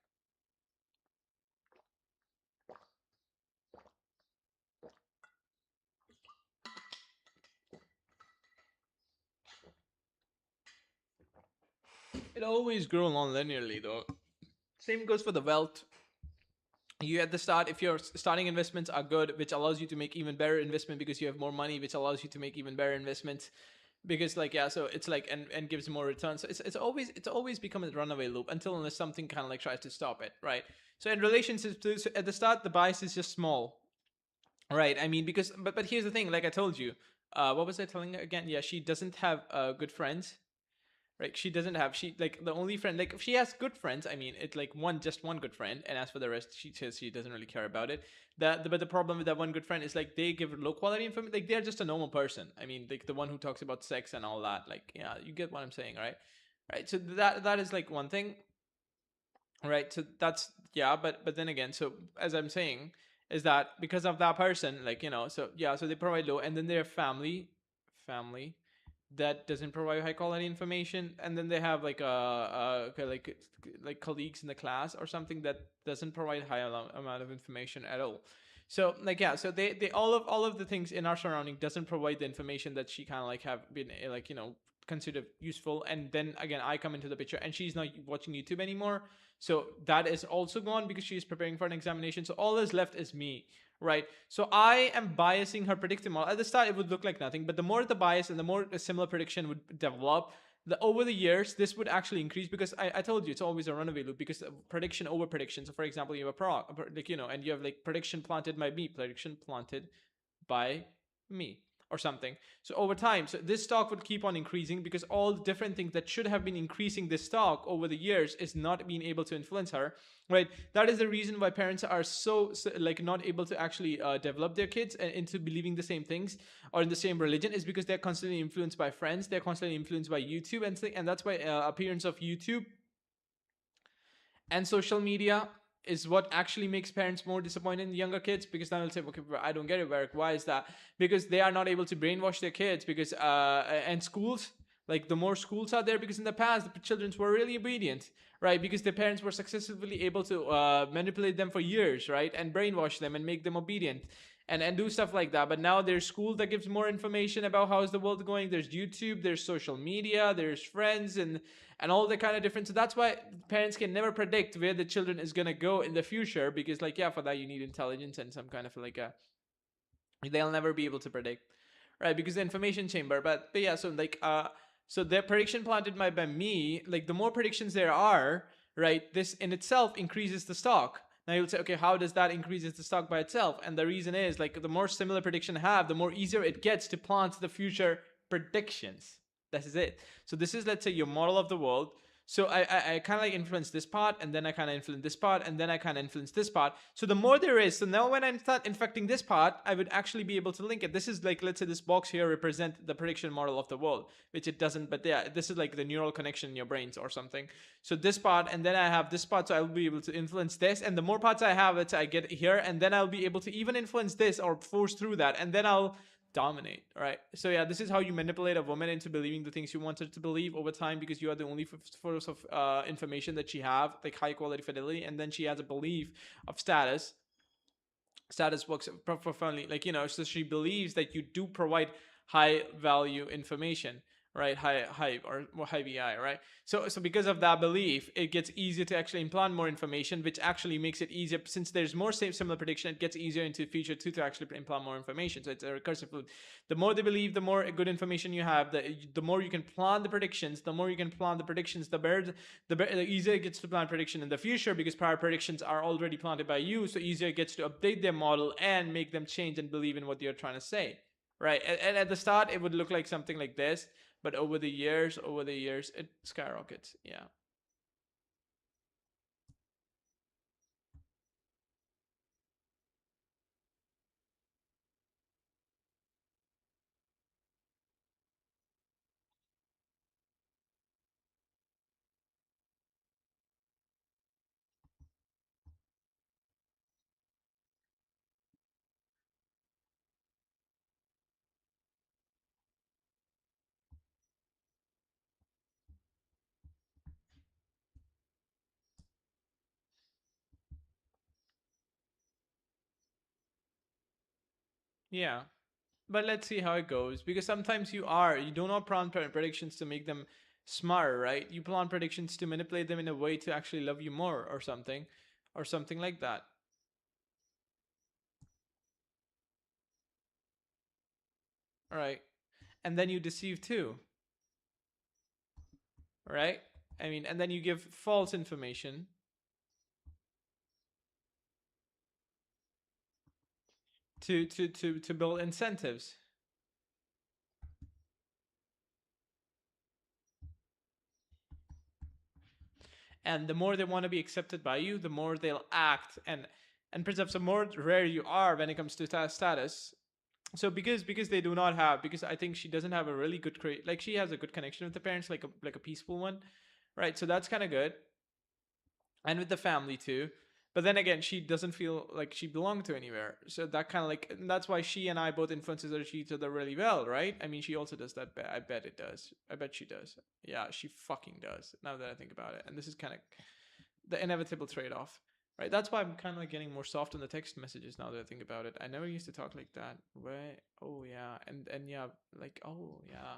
It always grows non-linearly, though. Same goes for the wealth. You at the start, if your starting investments are good, which allows you to make even better investment because you have more money, which allows you to make even better investments, because like yeah, so it's like and gives more return. So it's always become a runaway loop until unless something kind of like tries to stop it, right? So in relationships, so at the start, the bias is just small, right? I mean, because but here's the thing, like I told you, what was I telling her again? Yeah, she doesn't have good friends, right? She doesn't have she like the only friend, like she has good friends. I mean, it's like one good friend, and as for the rest, she says she doesn't really care about it. But the problem with that one good friend is like they give low quality information. Like they're just a normal person. I mean, like the one who talks about sex and all that. Like yeah, you get what I'm saying, right? Right. So that is like one thing, right? So that's yeah, but then again, so as I'm saying, is that because of that person, like so yeah, so they provide low, and then their family that doesn't provide high quality information, and then they have like okay, like colleagues in the class or something that doesn't provide high amount of information at all. So like yeah, so they all of the things in our surrounding doesn't provide the information that she kind of like have been like considered useful. And then again, I come into the picture and she's not watching YouTube anymore, so that is also gone because she's preparing for an examination. So all that's left is me, right? So I am biasing her predictive model. At the start, it would look like nothing, but the more the bias and the more a similar prediction would develop, over the years, this would actually increase because I told you it's always a runaway loop because of prediction over prediction. So, for example, you have like and you have like prediction planted by me, prediction planted by me or something. So over time, so this stock would keep on increasing because all the different things that should have been increasing this stock over the years is not being able to influence her, right? That is the reason why parents are so like not able to actually develop their kids into believing the same things or in the same religion, is because they're constantly influenced by friends, they're constantly influenced by YouTube and that's why appearance of YouTube and social media is what actually makes parents more disappointed in younger kids, because then they'll say, okay, I don't get it, Varric. Why is that? Because they are not able to brainwash their kids because and schools, like the more schools are there, because in the past the children were really obedient, right? Because their parents were successfully able to manipulate them for years, right? And brainwash them and make them obedient and do stuff like that. But now there's school that gives more information about how's the world going. There's YouTube, there's social media, there's friends and all the kind of different. So that's why parents can never predict where the children is gonna go in the future, because like yeah, for that you need intelligence and some kind of like a, they'll never be able to predict, right? Because the information chamber. But yeah, so like so the prediction planted by me, like the more predictions there are, right, this in itself increases the stock. Now you'll say, okay, how does that increases the stock by itself? And the reason is like the more similar prediction I have, the more easier it gets to plant the future predictions. That is it. So this is, let's say, your model of the world. So I kind of like influence this part, and then I kind of influence this part, and then I kind of influence this part. So the more there is, so now when I start infecting this part, I would actually be able to link it. This is like, let's say this box here represent the prediction model of the world, which it doesn't, but yeah, this is like the neural connection in your brains or something. So this part, and then I have this part, so I'll be able to influence this, and the more parts I have, let's say I get here, and then I'll be able to even influence this or force through that, and then I'll dominate, right? So yeah, this is how you manipulate a woman into believing the things you want her to believe over time, because you are the only source of information that she have, like high quality fidelity, and then she has a belief of status works profoundly, like so she believes that you do provide high value information, right? High or high vi, right? So because of that belief, it gets easier to actually implant more information, which actually makes it easier, since there's more similar prediction, it gets easier into the future to actually implant more information. So it's a recursive loop. The more they believe, the more good information you have, the more you can plan the predictions, the more you can plan the predictions, the better, the easier it gets to plan prediction in the future, because prior predictions are already planted by you, so easier it gets to update their model and make them change and believe in what you're trying to say, right? And at the start it would look like something like this, but over the years it skyrockets. Yeah. Yeah, but let's see how it goes, because sometimes you do not plan predictions to make them smarter, right? You plan predictions to manipulate them in a way to actually love you more or something like that. All right. and then you deceive too, right? I mean, and then you give false information to build incentives. And the more they want to be accepted by you, the more they'll act. And perhaps the more rare you are when it comes to status. So because they do not have, because I think she doesn't have a really good like she has a good connection with the parents, like a peaceful one, right? So that's kind of good, and with the family too. But then again, she doesn't feel like she belonged to anywhere. So that kind of like, that's why she and I both influences each other really well, right? I mean, she also does that. I bet it does. I bet she does. Yeah, she fucking does. Now that I think about it, and this is kind of the inevitable trade-off, right? That's why I'm kind of like getting more soft on the text messages now that I think about it. I never used to talk like that. Where, oh yeah, and yeah, like, oh yeah,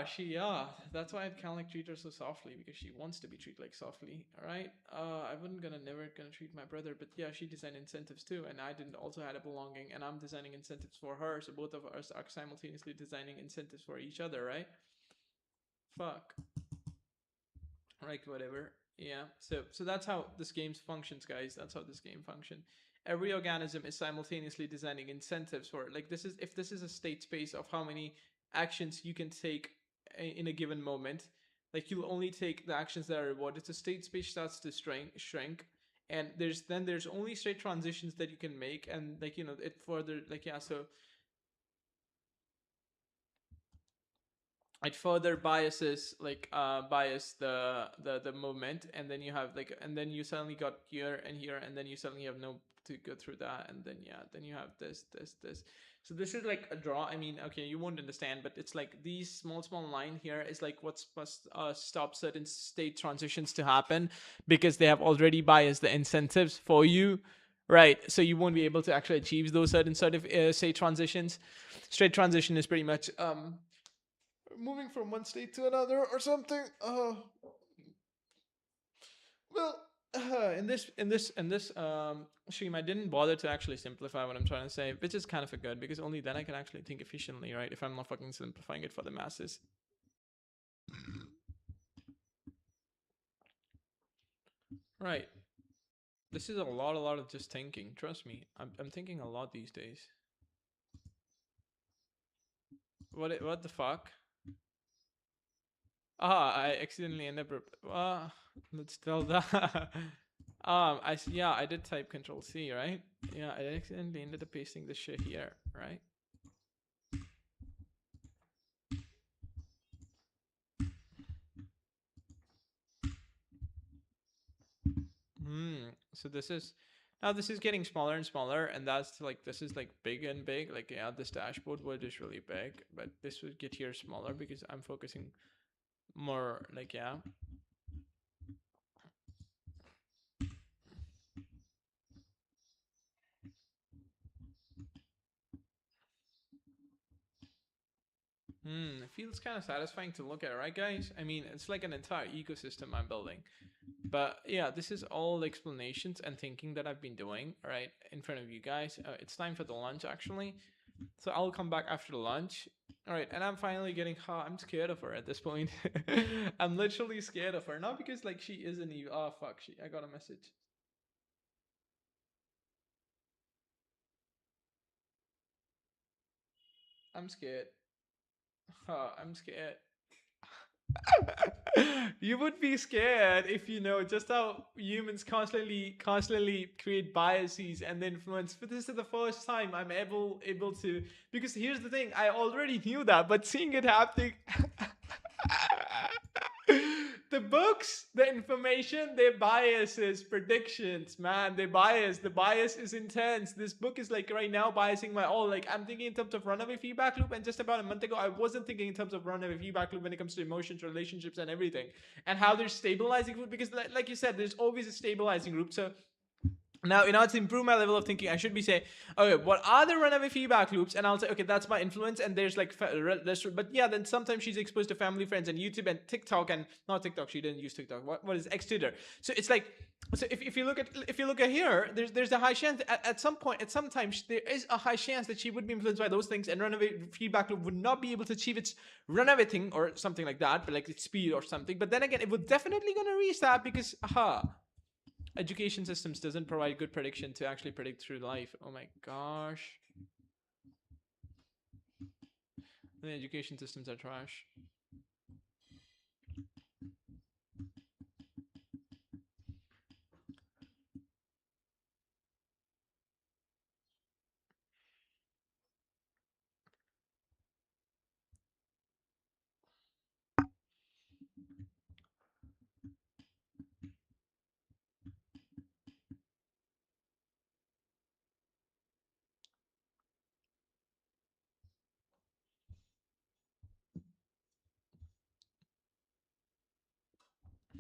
she, yeah. That's why I kind of like treat her so softly, because she wants to be treated like softly. All right. I wouldn't gonna never gonna treat my brother, but yeah, she designed incentives too, and I didn't also had a belonging, and I'm designing incentives for her. So both of us are simultaneously designing incentives for each other, right? Fuck. Like whatever. Yeah. So that's how this game functions, guys. That's how this game functions. Every organism is simultaneously designing incentives for it. Like, this is, if this is a state space of how many actions you can take in a given moment, like you'll only take the actions that are rewarded. The state space starts to shrink, and there's only straight transitions that you can make, and like, it further, like, yeah. So it further biases, like, bias the movement, and then you have like, and then you suddenly got here and here, and then you suddenly have no to go through that, and then yeah, then you have this. So this is like a draw. I mean, okay, you won't understand, but it's like these small line here is like what's supposed stop certain state transitions to happen, because they have already biased the incentives for you, right? So you won't be able to actually achieve those certain sort of state transitions. Straight transition is pretty much moving from one state to another or something. Well, in this stream, I didn't bother to actually simplify what I'm trying to say, which is kind of a good, because only then I can actually think efficiently, right? If I'm not fucking simplifying it for the masses. Right. This is a lot of just thinking. Trust me, I'm thinking a lot these days. What the fuck? I accidentally ended up. Let's tell that. Yeah, I did type Control C, right? Yeah, I accidentally ended up pasting this shit here, right? So this is, now this is getting smaller and smaller, and that's like, this is like big and big. Like, yeah, this dashboard would is really big, but this would get here smaller because I'm focusing more, like, yeah. It feels kind of satisfying to look at, right, guys? I mean, it's like an entire ecosystem I'm building. But yeah, this is all explanations and thinking that I've been doing, right, in front of you guys. It's time for the lunch, actually. So I'll come back after lunch. All right, and I'm finally getting. I'm scared of her at this point. I'm literally scared of her, not because like she isn't evil. Oh fuck, I got a message. I'm scared. I'm scared. You would be scared if you know just how humans constantly create biases and influence. But this is the first time I'm able to, because here's the thing, I already knew that, but seeing it happening. The books, the information, their biases, predictions, man, they bias. The bias is intense. This book is like right now biasing my all. Like, I'm thinking in terms of runaway feedback loop, and just about a month ago, I wasn't thinking in terms of runaway feedback loop when it comes to emotions, relationships, and everything, and how they're stabilizing. Because, like you said, there's always a stabilizing group. So Now, in order to improve my level of thinking, I should be saying, okay, what are the runaway feedback loops? And I'll say, okay, that's my influence. And there's like, but yeah, then sometimes she's exposed to family, friends, and YouTube and TikTok, and not TikTok. She didn't use TikTok. What is X Twitter? So it's like, so if you look at here, there's a high chance at some point, at some time, there is a high chance that she would be influenced by those things, and runaway feedback loop would not be able to achieve its runaway thing or something like that, but like its speed or something. But then again, it would definitely gonna reach that because, education systems doesn't provide good prediction to actually predict through life. Oh my gosh. The education systems are trash.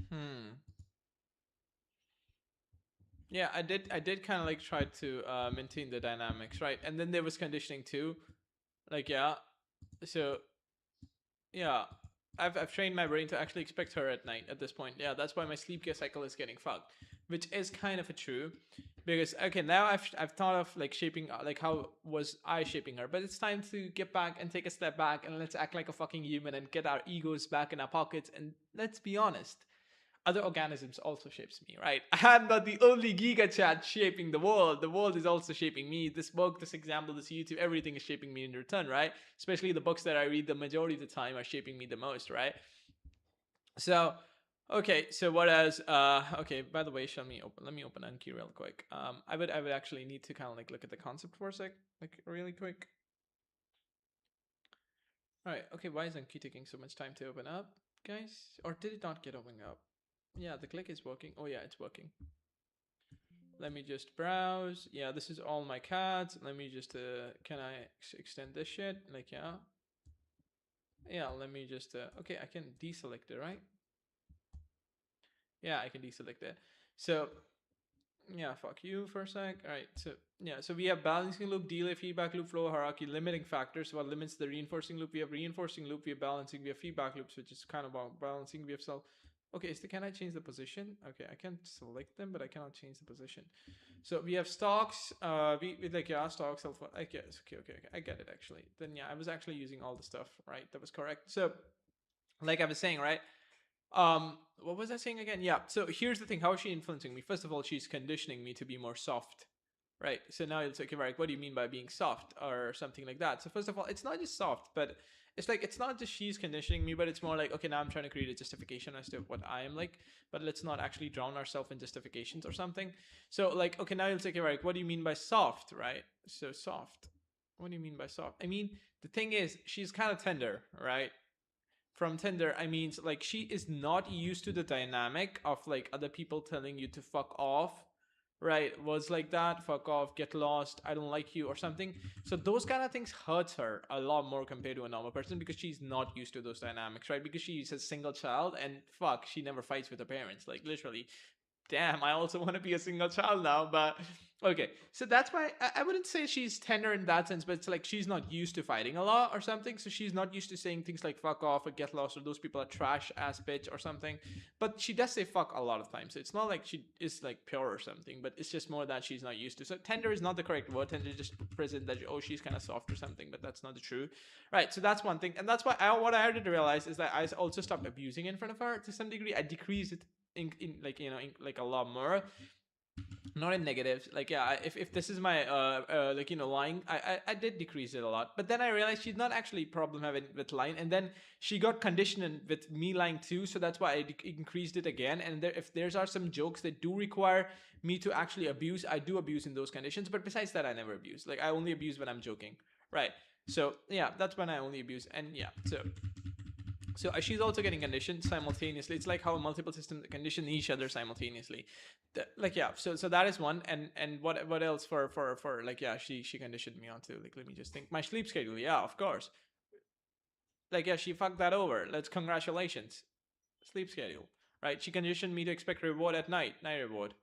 Hmm. Yeah, I did kind of like try to maintain the dynamics, right? And then there was conditioning too. Like, yeah. So yeah, I've trained my brain to actually expect her at night at this point. Yeah, that's why my sleep care cycle is getting fucked, which is kind of a true, because okay, now I've thought of like shaping, like how was I shaping her, but it's time to get back and take a step back and let's act like a fucking human and get our egos back in our pockets, and let's be honest, other organisms also shapes me, right? I'm not the only giga chat shaping the world. The world is also shaping me. This book, this example, this YouTube, everything is shaping me in return, right? Especially the books that I read the majority of the time are shaping me the most, right? So, okay, so what else? Okay, by the way, let me open Anki real quick. I would actually need to kind of like look at the concept for a sec, like really quick. All right, okay, why is Anki taking so much time to open up, guys? Or did it not get open up? Yeah, the click is working. Oh yeah, it's working. Let me just browse. Yeah, this is all my cards. Let me just, can I extend this shit? Like, yeah. Yeah, let me just, okay, I can deselect it, right? Yeah, I can deselect it. So, yeah, fuck you for a sec. All right, so, yeah, so we have balancing loop, delay, feedback loop, flow, hierarchy, limiting factors. What limits the reinforcing loop? We have reinforcing loop, we have balancing, we have feedback loops, which is kind of about balancing. We have self. Okay, so can I change the position? Okay, I can select them, but I cannot change the position. So we have stocks. We like, yeah, stocks. Alpha. I guess. Okay. I get it actually. Then yeah, I was actually using all the stuff right. That was correct. So like I was saying, right? What was I saying again? Yeah. So here's the thing. How is she influencing me? First of all, she's conditioning me to be more soft. Right. So now it's like, okay, right, what do you mean by being soft or something like that? So first of all, it's not just soft, but it's like it's not just she's conditioning me, but it's more like, okay, now I'm trying to create a justification as to what I am like, but let's not actually drown ourselves in justifications or something. So like, okay, now you'll say, okay, right, what do you mean by soft, right? So soft. What do you mean by soft? I mean, the thing is, she's kind of tender, right? From Tinder, I mean, like she is not used to the dynamic of like other people telling you to fuck off, right? Was like that, fuck off, get lost, I don't like you, or something. So those kind of things hurts her a lot more compared to a normal person because she's not used to those dynamics, right? Because she's a single child and fuck, she never fights with her parents, like literally. Damn, I also want to be a single child now, but okay. So that's why I wouldn't say she's tender in that sense, but it's like she's not used to fighting a lot or something. So she's not used to saying things like fuck off or get lost or those people are trash ass bitch or something. But she does say fuck a lot of times. So it's not like she is like pure or something, but it's just more that she's not used to. So tender is not the correct word. Tender is just present that, oh, she's kind of soft or something, but that's not the true. Right. So that's one thing. And that's why what I had to realize is that I also stopped abusing in front of her to some degree. I decreased it in like, you know, in like a lot more, not in negatives, like yeah, if this is my like, you know, lying, I did decrease it a lot, but then I realized she's not actually problem having with lying, and then she got conditioned with me lying too, so that's why I increased it again. And there, if there's are some jokes that do require me to actually abuse, I do abuse in those conditions, but besides that I never abuse. Like I only abuse when I'm joking, right? So yeah, that's when I only abuse. And yeah, so she's also getting conditioned simultaneously. It's like how multiple systems condition each other simultaneously. Like yeah, so that is one. And what else for like, yeah, she conditioned me onto, like, let me just think, my sleep schedule. Yeah, of course. Like yeah, she fucked that over. Let's congratulations. Sleep schedule. Right? She conditioned me to expect reward at night. Night reward.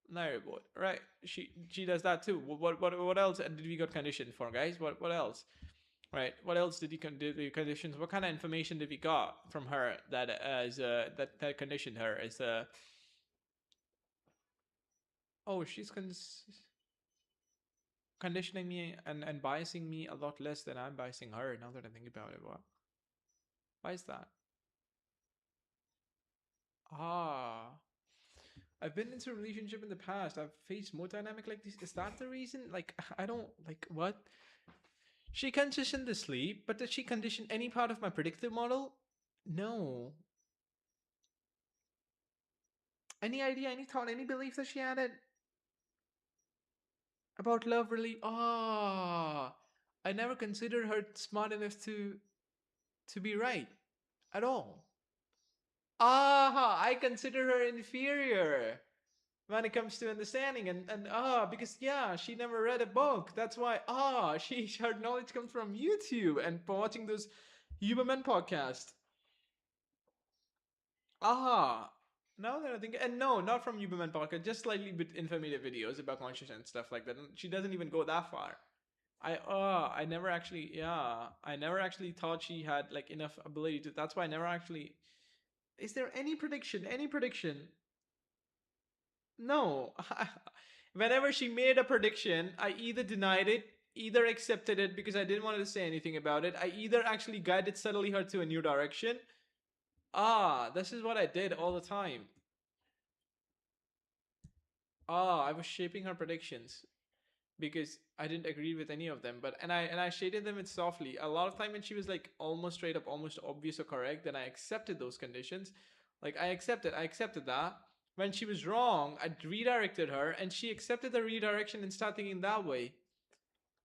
Nair board, right? She does that too. What else did we got conditioned for, guys? What else? Right. What else did the conditions? What kind of information did we got from her that that conditioned her as oh she's conditioning me and biasing me a lot less than I'm biasing her. Now that I think about it, why is that? Ah, I've been into a relationship in the past. I've faced more dynamic like this. Is that the reason? Like I don't like what she conditioned the sleep, but did she condition any part of my predictive model? No. Any idea, any thought, any belief that she added about love really? Ah, I never considered her smart enough to be right at all. Ah, I consider her inferior when it comes to understanding and because yeah, she never read a book. That's why she her knowledge comes from YouTube and watching those Huberman podcast. Ah, now that I think, and no, not from Huberman podcast, just slightly bit informative videos about consciousness and stuff like that. And she doesn't even go that far. I never actually I never actually thought she had like enough ability to. That's why I never actually. Is there any prediction? Any prediction? No. Whenever she made a prediction, I either denied it, either accepted it because I didn't want to say anything about it. I either actually guided subtly her to a new direction. This is what I did all the time. I was shaping her predictions because I didn't agree with any of them. But and I shaded them it softly. A lot of time when she was like almost straight up, almost obvious or correct, then I accepted those conditions. Like I accepted that. When she was wrong, I redirected her, and she accepted the redirection and started thinking that way.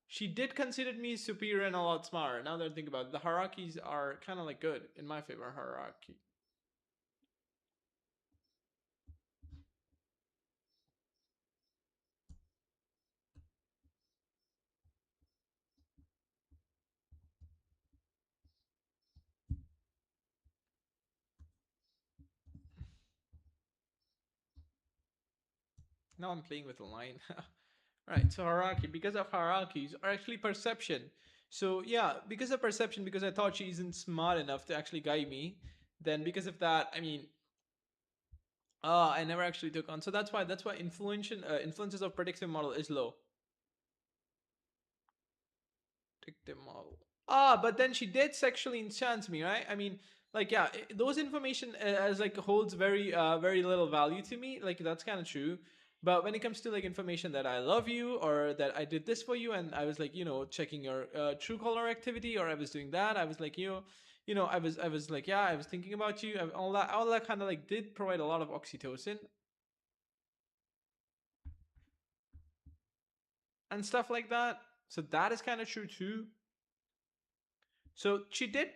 She did consider me superior and a lot smarter. Now that I think about it, the hierarchies are kind of like good in my favor. Hierarchy. Now I'm playing with a line. Right, so hierarchy, because of hierarchies, are actually perception. So yeah, because of perception, because I thought she isn't smart enough to actually guide me, then because of that, I mean, I never actually took on. So that's why influences of predictive model is low. Predictive model. But then she did sexually enchant me, right? I mean, like yeah, those information as like holds very little value to me. Like that's kind of true. But when it comes to like information that I love you or that I did this for you and I was like checking your true color activity or I was doing that, I was like I was like yeah, I was thinking about you, all that kind of like did provide a lot of oxytocin and stuff like that. So that is kind of true too. So she did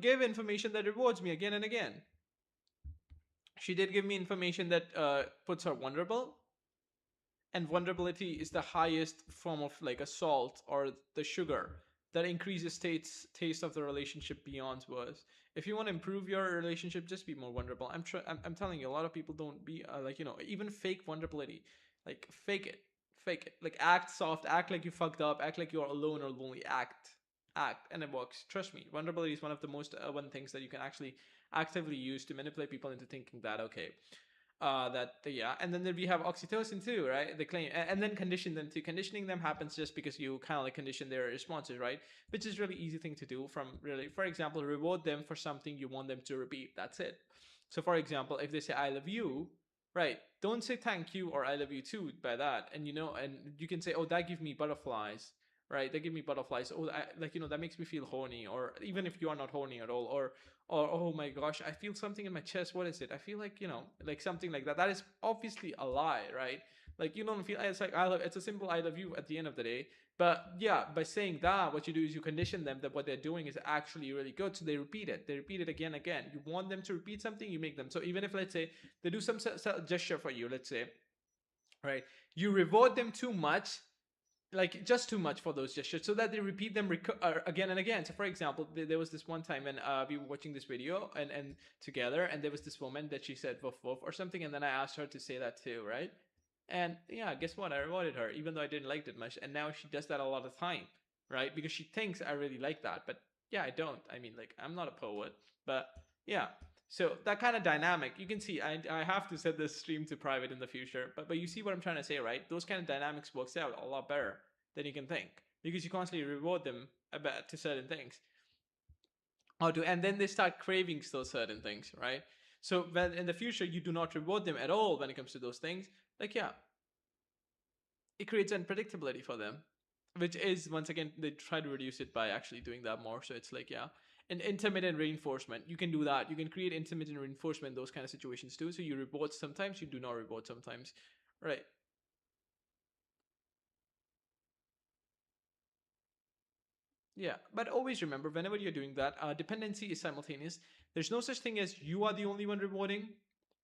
give information that rewards me again and again. She did give me information that puts her vulnerable, and vulnerability is the highest form of like a salt or the sugar that increases taste of the relationship beyond words. If you want to improve your relationship, just be more vulnerable. I'm telling you, a lot of people don't be even fake vulnerability, like fake it, like act soft, act like you fucked up, act like you're alone or lonely, act, and it works. Trust me, vulnerability is one of the most one things that you can actually actively use to manipulate people into thinking that okay, that yeah, and then we have oxytocin too, right? The claim, and then condition them too. Conditioning them happens just because you kind of like condition their responses, right? Which is really easy thing to do. From really, for example, reward them for something you want them to repeat. That's it. So, for example, if they say "I love you," right? Don't say "thank you" or "I love you too" by that, and and you can say, "Oh, that gives me butterflies." Right, they give me butterflies. Oh, that makes me feel horny. Or even if you are not horny at all, or oh my gosh, I feel something in my chest. What is it? I feel like like something like that. That is obviously a lie, right? Like you don't feel it's like I love. It's a simple "I love you" at the end of the day. But yeah, by saying that, what you do is you condition them that what they're doing is actually really good, so they repeat it. They repeat it again, again. You want them to repeat something, you make them. So even if let's say they do some gesture for you, let's say, right, you reward them too much, like just too much for those gestures so that they repeat them again and again. So for example, there was this one time when we were watching this video and together, and there was this woman that she said woof woof or something, and then I asked her to say that too, right? And yeah, guess what? I rewarded her, even though I didn't like it much. And now she does that a lot of time, right? Because she thinks I really like that. But yeah, I don't. I mean, like, I'm not a poet. But yeah. So that kind of dynamic, you can see I have to set this stream to private in the future. But you see what I'm trying to say, right? Those kind of dynamics works out a lot better than you can think. Because you constantly reward them about to certain things. And then they start craving those certain things, right? So when in the future you do not reward them at all when it comes to those things, like yeah, it creates unpredictability for them, which is once again they try to reduce it by actually doing that more. So it's like yeah, and intermittent reinforcement. You can do that. You can create intermittent reinforcement in those kind of situations too. So you reward sometimes, you do not reward sometimes, right? Yeah, but always remember whenever you're doing that, dependency is simultaneous. There's no such thing as you are the only one rewarding.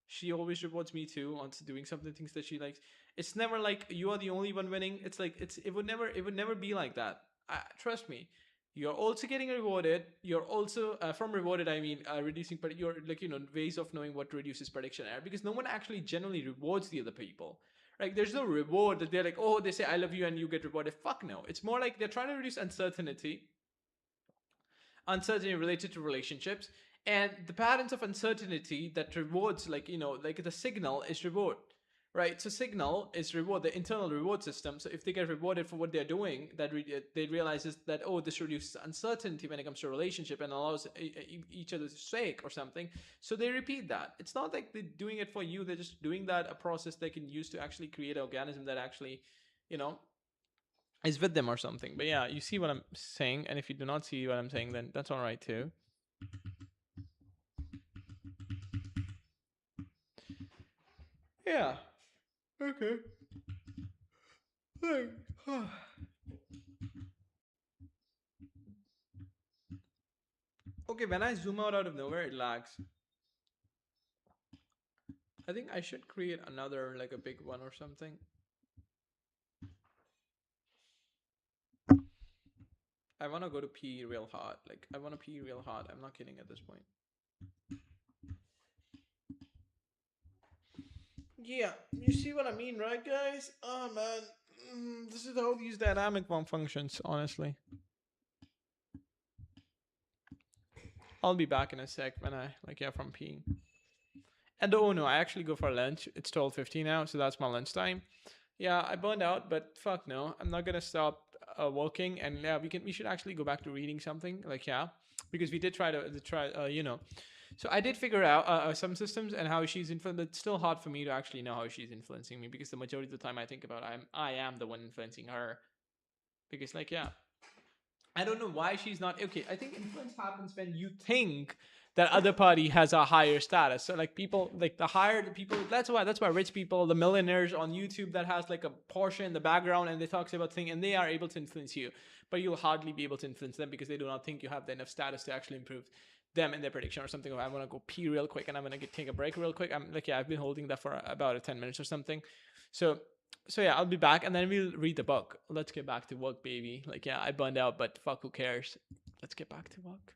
She always rewards me too on doing something things that she likes. It's never like you are the only one winning. It's like it would never be like that. Trust me. You're also getting rewarded. You're also from rewarded. I mean reducing, but you're like ways of knowing what reduces prediction error because no one actually generally rewards the other people. Like there's no reward that they're like, oh, they say I love you and you get rewarded. Fuck no. It's more like they're trying to reduce uncertainty related to relationships, and the patterns of uncertainty that rewards, like like the signal is reward, right? So signal is reward, the internal reward system. So if they get rewarded for what they're doing, they realizes that, oh, this reduces uncertainty when it comes to a relationship and allows each other's sake or something. So they repeat that. It's not like they're doing it for you, they're just doing that a process they can use to actually create an organism that actually you know is with them or something. But yeah, you see what I'm saying, and if you do not see what I'm saying, then that's all right too. Yeah. Okay. Okay, when I zoom out of nowhere, it lags. I think I should create another, like a big one or something. I want to go to pee real hard. Like, I want to pee real hard. I'm not kidding at this point. Yeah, you see what I mean, right, guys? Oh, man. This is how these dynamic one functions, honestly. I'll be back in a sec when I, like, yeah, from peeing. And oh no, I actually go for lunch. It's 12:50 now, so that's my lunchtime. Yeah, I burned out, but fuck no, I'm not gonna stop working. And yeah, we should actually go back to reading something. Like yeah, because we did try. So I did figure out some systems and how she's influenced. It's still hard for me to actually know how she's influencing me because the majority of the time I think about I am the one influencing her. Because like yeah, I don't know why she's not okay. I think influence happens when you think that other party has a higher status. So like people, like the higher the people, that's why rich people, the millionaires on YouTube that has like a Porsche in the background and they talks about thing and they are able to influence you, but you'll hardly be able to influence them because they do not think you have the enough status to actually improve them in their prediction or something. I want to go pee real quick and I'm gonna take a break real quick. I'm like yeah, I've been holding that for about 10 minutes or something. So yeah, I'll be back and then we'll read the book. Let's get back to work, baby. Like, yeah, I burned out, but fuck, who cares? Let's get back to work.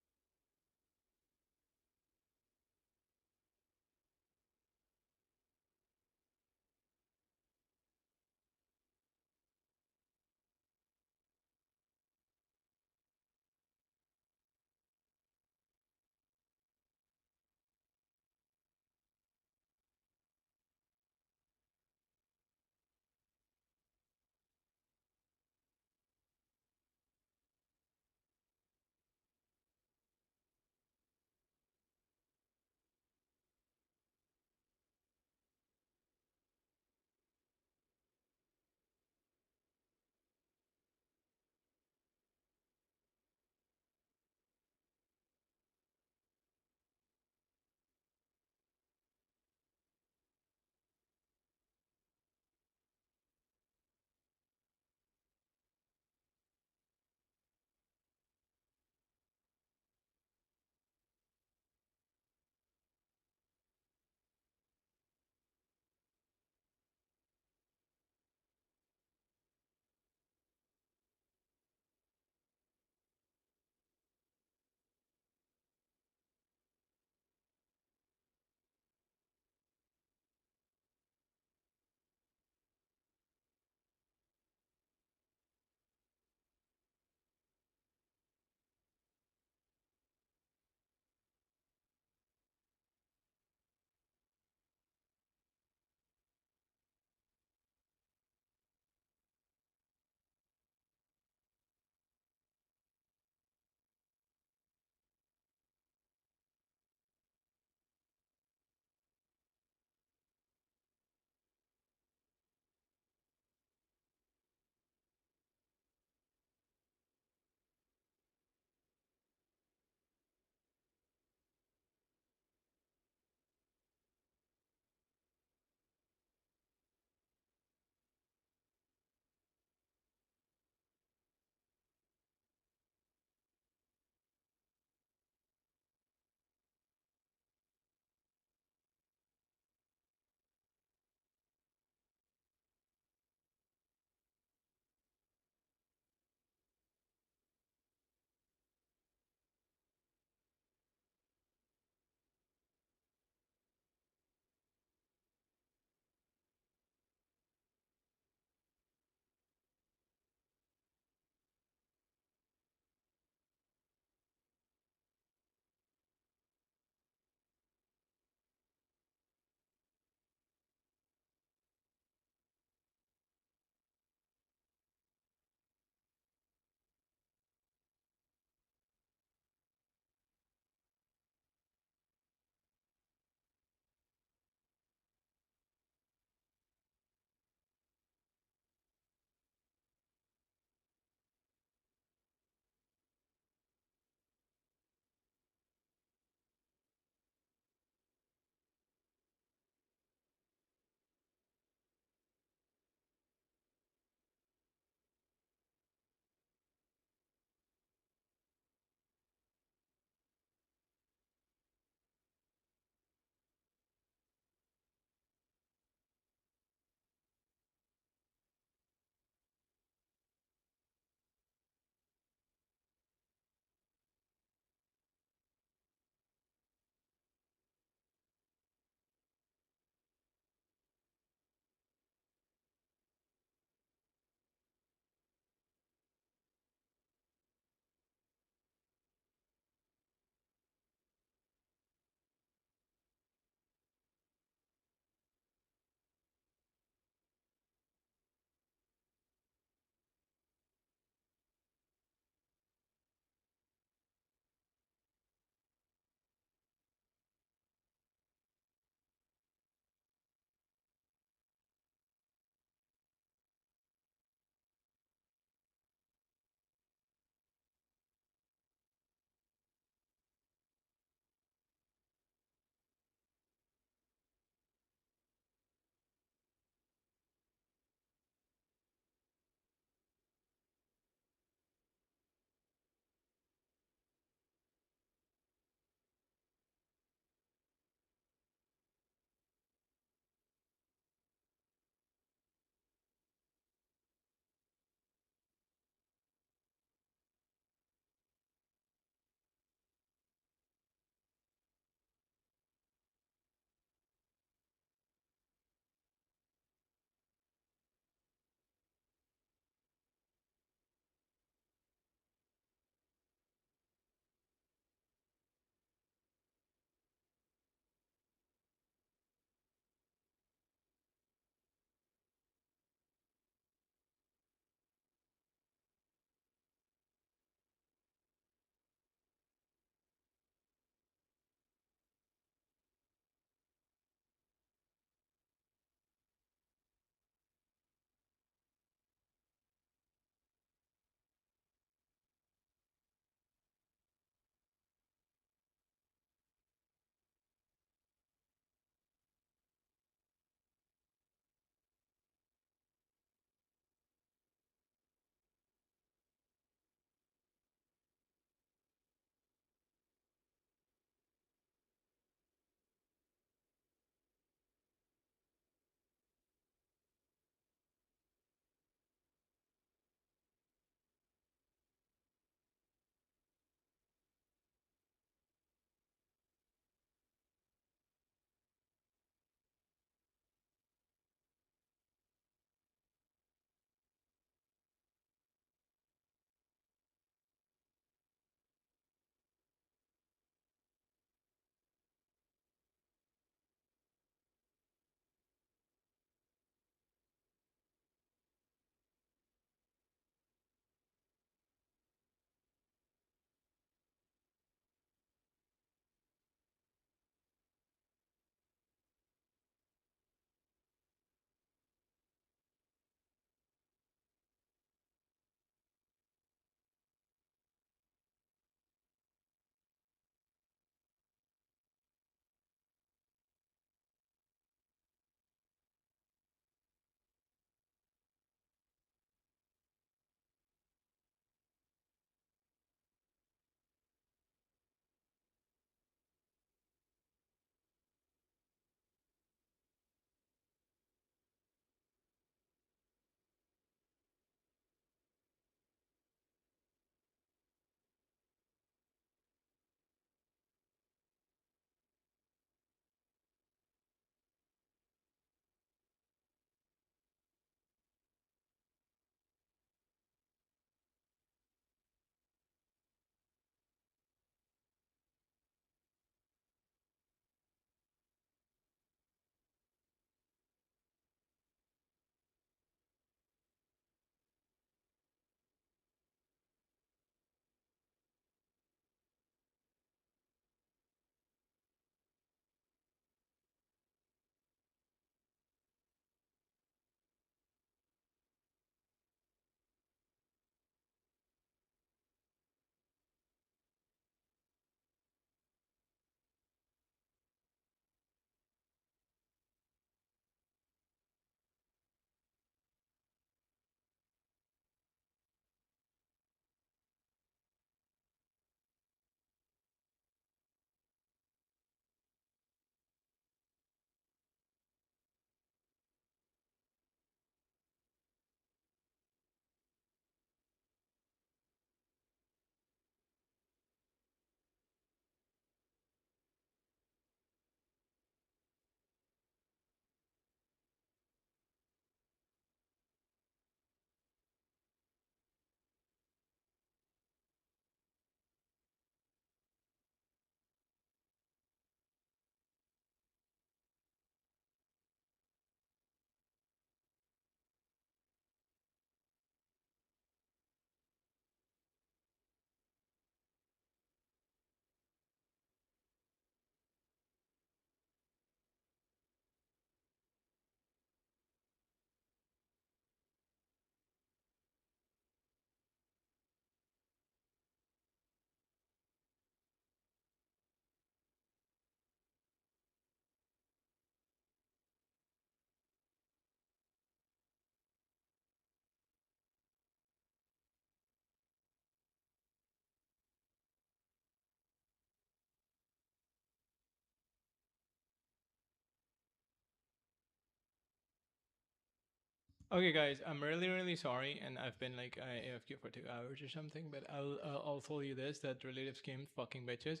Okay, guys, I'm really sorry, and I've been like AFK for 2 hours or something. But I'll tell you this: that relatives came fucking bitches.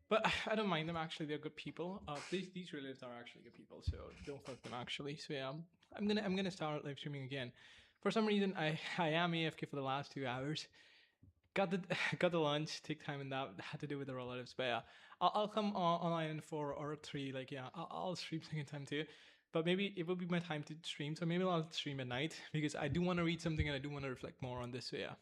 But I don't mind them. Actually, they're good people. These relatives are actually good people, so don't fuck them. Actually, so yeah, I'm gonna start live streaming again. For some reason, I am AFK for the last 2 hours. Got the got the lunch. Take time in that. Had to do with the relatives, but yeah, I'll come online in 4 or 3. Like yeah, I'll stream second time too. But maybe it will be my time to stream. So maybe I'll stream at night because I do want to read something and I do want to reflect more on this. So yeah.